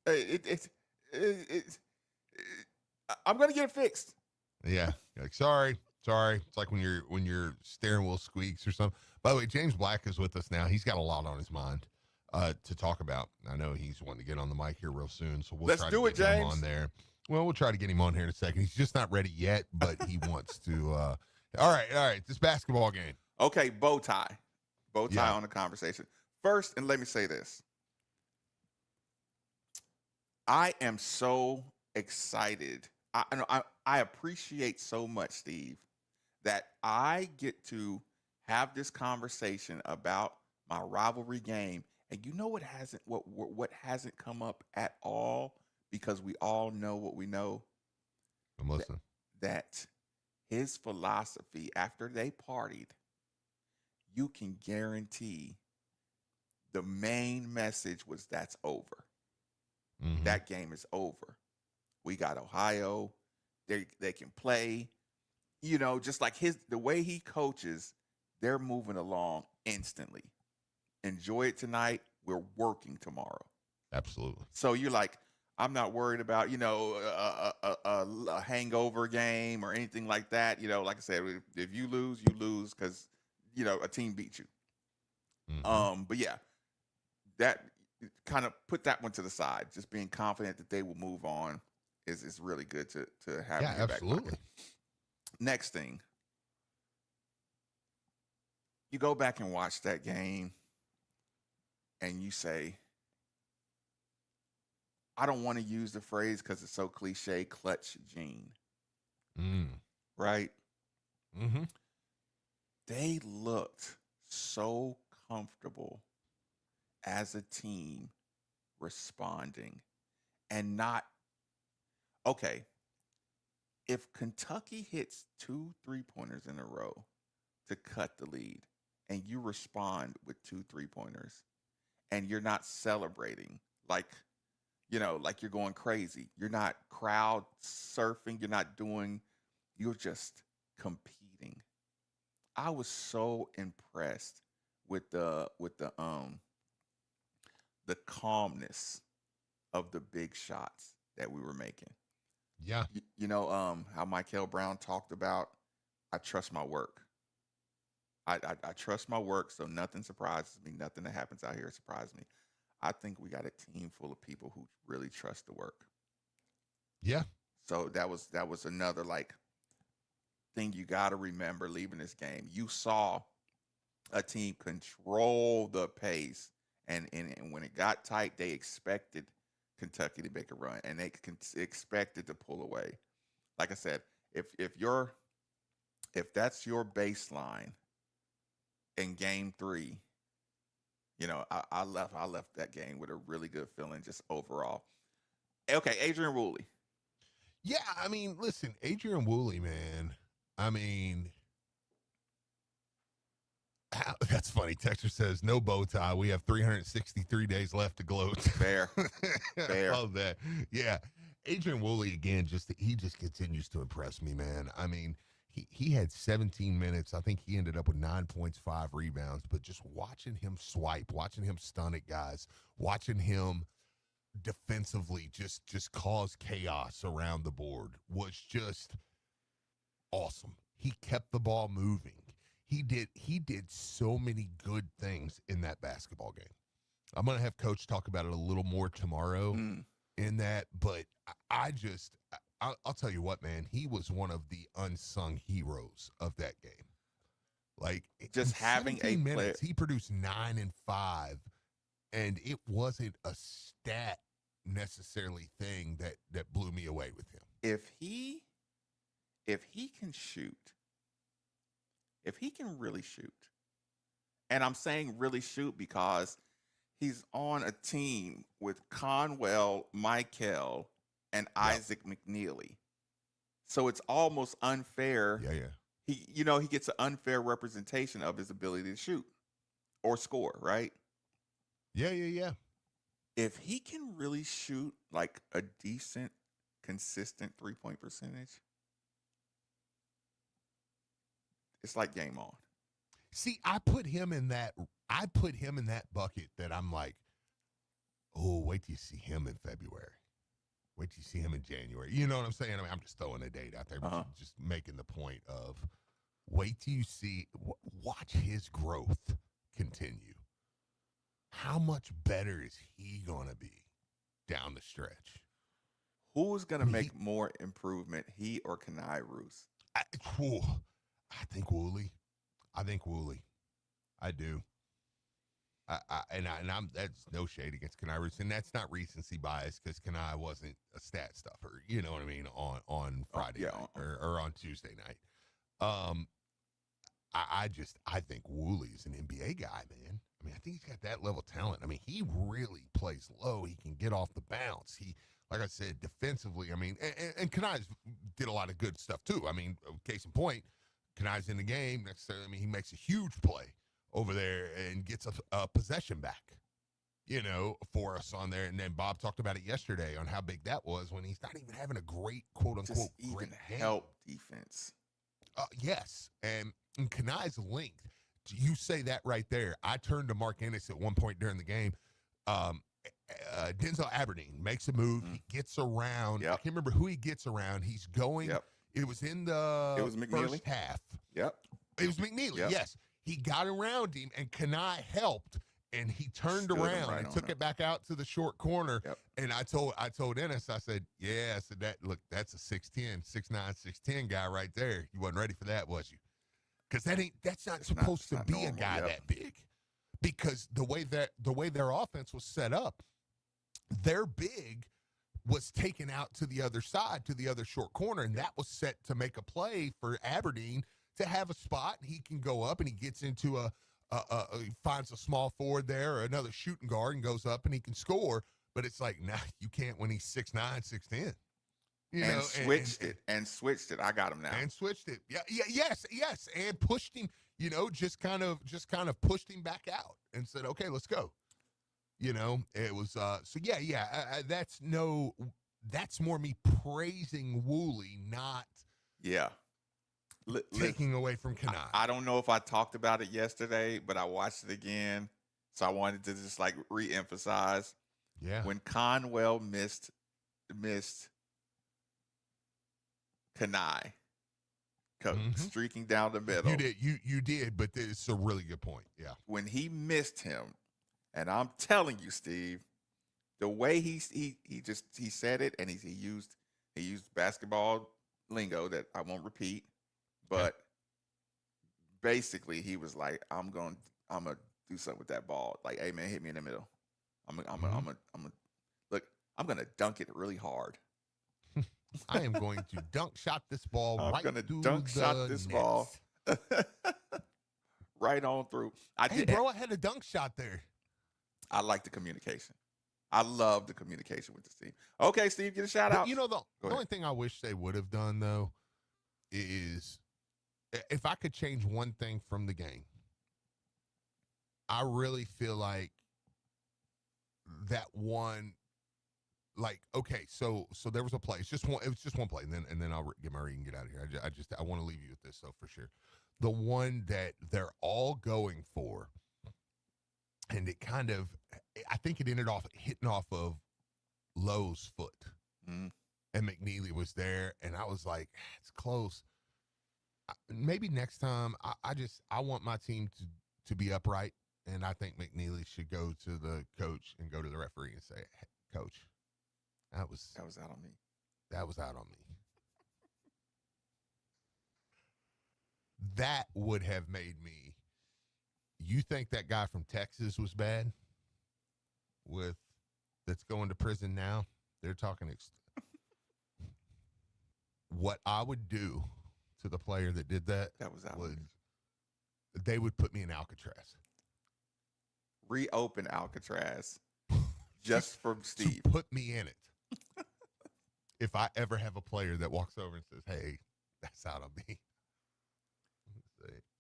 I'm gonna get it fixed. Yeah, you're like sorry. It's like when your steering wheel squeaks or something. By the way, James Black is with us now. He's got a lot on his mind to talk about. I know he's wanting to get on the mic here real soon, so we'll try to get him on there. Well, we'll try to get him on here in a second. He's just not ready yet, but he wants to. All right. This basketball game. Okay, Bowtie on the conversation. First, and let me say this. I am so excited. I appreciate so much, Steve, that I get to have this conversation about my rivalry game. And you know what hasn't come up at all, because we all know what we know. I'm listening. That his philosophy after they partied, you can guarantee the main message was that's over. That game is over. We got Ohio. They can play. Just like the way he coaches, they're moving along instantly. Enjoy it tonight. We're working tomorrow. Absolutely. So you're like, I'm not worried about, a hangover game or anything like that. Like I said, if you lose, you lose because, a team beat you. But yeah, that kind of put that one to the side. Just being confident that they will move on is really good to have. Yeah, absolutely. Next thing, you go back and watch that game. and you say, I don't want to use the phrase because it's so cliche, clutch gene. Right? Mm-hmm. They looked so comfortable as a team responding and not, okay, if Kentucky hits 2 3-pointers in a row to cut the lead and you respond with 2 3-pointers and you're not celebrating like, like you're going crazy. You're not crowd surfing. You're just competing. I was so impressed with the calmness of the big shots that we were making. Yeah. How Michael Brown talked about, I trust my work. I trust my work, so nothing surprises me. Nothing that happens out here surprises me. I think we got a team full of people who really trust the work. Yeah. So that was another thing you got to remember leaving this game. You saw a team control the pace, and when it got tight, they expected Kentucky to make a run, and they expected to pull away. Like I said, if that's your baseline in Game 3, I left that game with a really good feeling just overall. Okay, Adrian Woolley. Yeah, I mean, listen, Adrian Woolley, man. I mean, that's funny. Texter says, no bow tie. We have 363 days left to gloat. Fair. I love that. Yeah. Adrian Woolley, again, he just continues to impress me, man. I mean, he had 17 minutes. I think he ended up with 9 points, 5 rebounds. But just watching him swipe, watching him stun at guys, watching him defensively just cause chaos around the board was just awesome. He kept the ball moving. He did so many good things in that basketball game. I'm going to have Coach talk about it a little more tomorrow in that, but I'll tell you what, man, he was one of the unsung heroes of that game. Like, just having 17 minutes, he produced 9 and 5, and it wasn't a stat necessarily thing that blew me away with him. If he can shoot, if he can really shoot, and I'm saying really shoot because he's on a team with Conwell, Michael, and Isaac McNeely. So it's almost unfair. Yeah. He gets an unfair representation of his ability to shoot or score, right? Yeah. If he can really shoot like a decent, consistent 3-point percentage, it's like game on. See, I put him in that bucket that I'm like, oh, wait till you see him in February. Wait till you see him in January. You know what I'm saying? I mean, I'm just throwing a date out there, but just making the point of wait till you watch his growth continue. How much better is he going to be down the stretch? Who's going to make more improvement, he or Kenai Roos? I think Woolley. I do. I'm that's no shade against Kenai Roos, and that's not recency bias because Kenai wasn't a stat stuffer. You know what I mean? On Friday night or on Tuesday night. I think Woolley is an NBA guy, man. I mean, I think he's got that level of talent. I mean, he really plays low. He can get off the bounce. He, like I said, defensively, I mean, and Kenai's did a lot of good stuff too. I mean, case in point, Kenai's in the game. He makes a huge play over there and gets a possession back, for us on there. And then Bob talked about it yesterday on how big that was when he's not even having a great, quote unquote, great game. Help defense. Yes. And Kenai's length, you say that right there. I turned to Mark Ennis at one point during the game. Denzel Aberdeen makes a move. He gets around. I can't remember who he gets around. He's going. It was in the first half. It was McNeely. Yes. He got around him, and Kenai helped, and he turned around and took it back out to the short corner. And I told Ennis, I said, that's a 6'10", 6'9", 6'10" guy right there. You wasn't ready for that, was you? Because that's not supposed to be a guy that big. because the way their offense was set up, their big was taken out to the other side, to the other short corner, and that was set to make a play for Aberdeen to have a spot. He can go up, and he gets into he finds a small forward there or another shooting guard and goes up, and he can score. But it's like, nah, you can't when he's 6'9", 6'10". Switched it. I got him now. And switched it. Yes. And pushed him, just kind of pushed him back out and said, okay, let's go. It was, that's more me praising Woolley, not taking away from Kanai. I don't know if I talked about it yesterday, but I watched it again. So I wanted to just re-emphasize. Yeah. When Conwell missed Kanai streaking down the middle. You did, but it's a really good point. Yeah. When he missed him, and I'm telling you, Steve, the way he said it, and he used basketball lingo that I won't repeat, but basically he was like, I'm gonna do something with that ball. Like, hey man, hit me in the middle. I'm gonna dunk it really hard. I am going to dunk shot this ball I'm right gonna through dunk shot this nets. ball right on through. I had a dunk shot there. I like the communication. I love the communication with this team. Okay, Steve, get a shout out. The only thing I wish they would have done, though, is if I could change one thing from the game, I really feel like that one, okay, so there was a play. It was just one play, and then I'll get my read and get out of here. I want to leave you with this, though, for sure. The one that they're all going for, and it kind of, I think it ended off hitting off of Lowe's foot. Mm-hmm. And McNeely was there, and I was like, it's close. Maybe next time, I want my team to be upright, and I think McNeely should go to the coach and go to the referee and say, hey, Coach, that was out on me. That was out on me. That would have made me. You think that guy from Texas was bad? That's going to prison now? They're talking. What I would do to the player that did that? That was out. They would put me in Alcatraz. Reopen Alcatraz, just for Steve. To put me in it. If I ever have a player that walks over and says, "Hey, that's out on me,"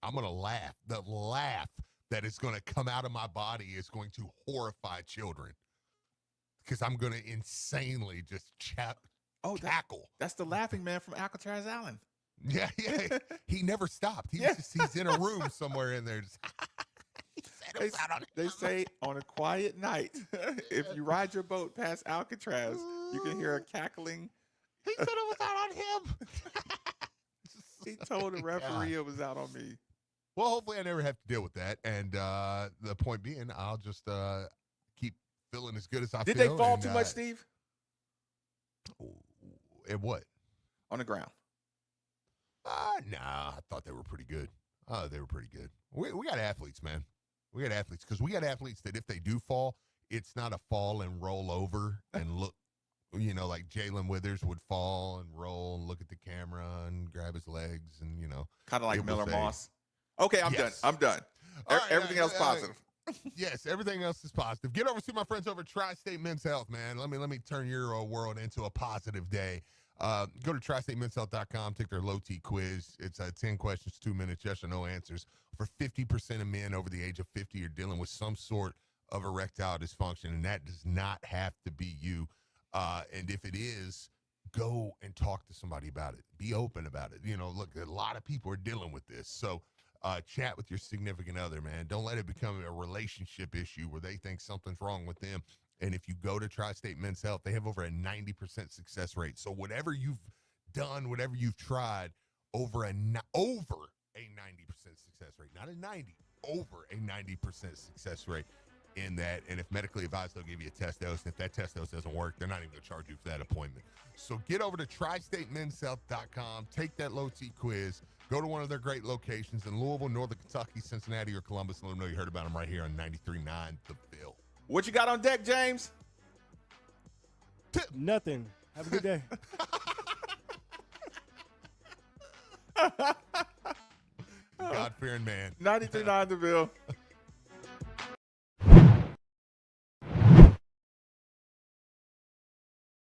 I'm gonna laugh. The laugh that is going to come out of my body is going to horrify children, because I'm going to insanely just cackle. That's the laughing man from Alcatraz Allen. Yeah. He never stopped. He's in a room somewhere in there. They say on a quiet night, if you ride your boat past Alcatraz, you can hear a cackling. He said it was out on him. He told the referee it was out on me. Well, hopefully I never have to deal with that. And the point being, I'll just keep feeling as good as I feel. Did they fall too much, Steve? At what? On the ground. Nah, I thought they were pretty good. They were pretty good. We got athletes, man. We got athletes, because we got athletes that if they do fall, it's not a fall and roll over and look, like Jalen Withers would fall and roll and look at the camera and grab his legs and, kind of like Miller Moss. Okay, I'm done. Everything else positive. Yes, everything else is positive. Get over to my friends over at Tri-State Men's Health, man. Let me turn your world into a positive day. Go to tristatemenshealth.com, take their low T quiz. It's 10 questions, 2 minutes, yes or no answers. For 50% of men over the age of 50 are dealing with some sort of erectile dysfunction, and that does not have to be you. And if it is, go and talk to somebody about it. Be open about it. Look, a lot of people are dealing with this. So chat with your significant other, man. Don't let it become a relationship issue where they think something's wrong with them. And if you go to Tri-State Men's Health, they have over a 90% success rate. So whatever you've done, whatever you've tried, over a 90% success rate, not a 90, over a 90% success rate. in that. And if medically advised, they'll give you a test dose. And if that test dose doesn't work, they're not even going to charge you for that appointment. So get over to tristatemen'shealth.com, take that low T quiz, go to one of their great locations in Louisville, Northern Kentucky, Cincinnati, or Columbus, and let them know you heard about them right here on 93.9 The Bill. What you got on deck, James? Nothing. Have a good day. God-fearing man. 93.9 The Bill.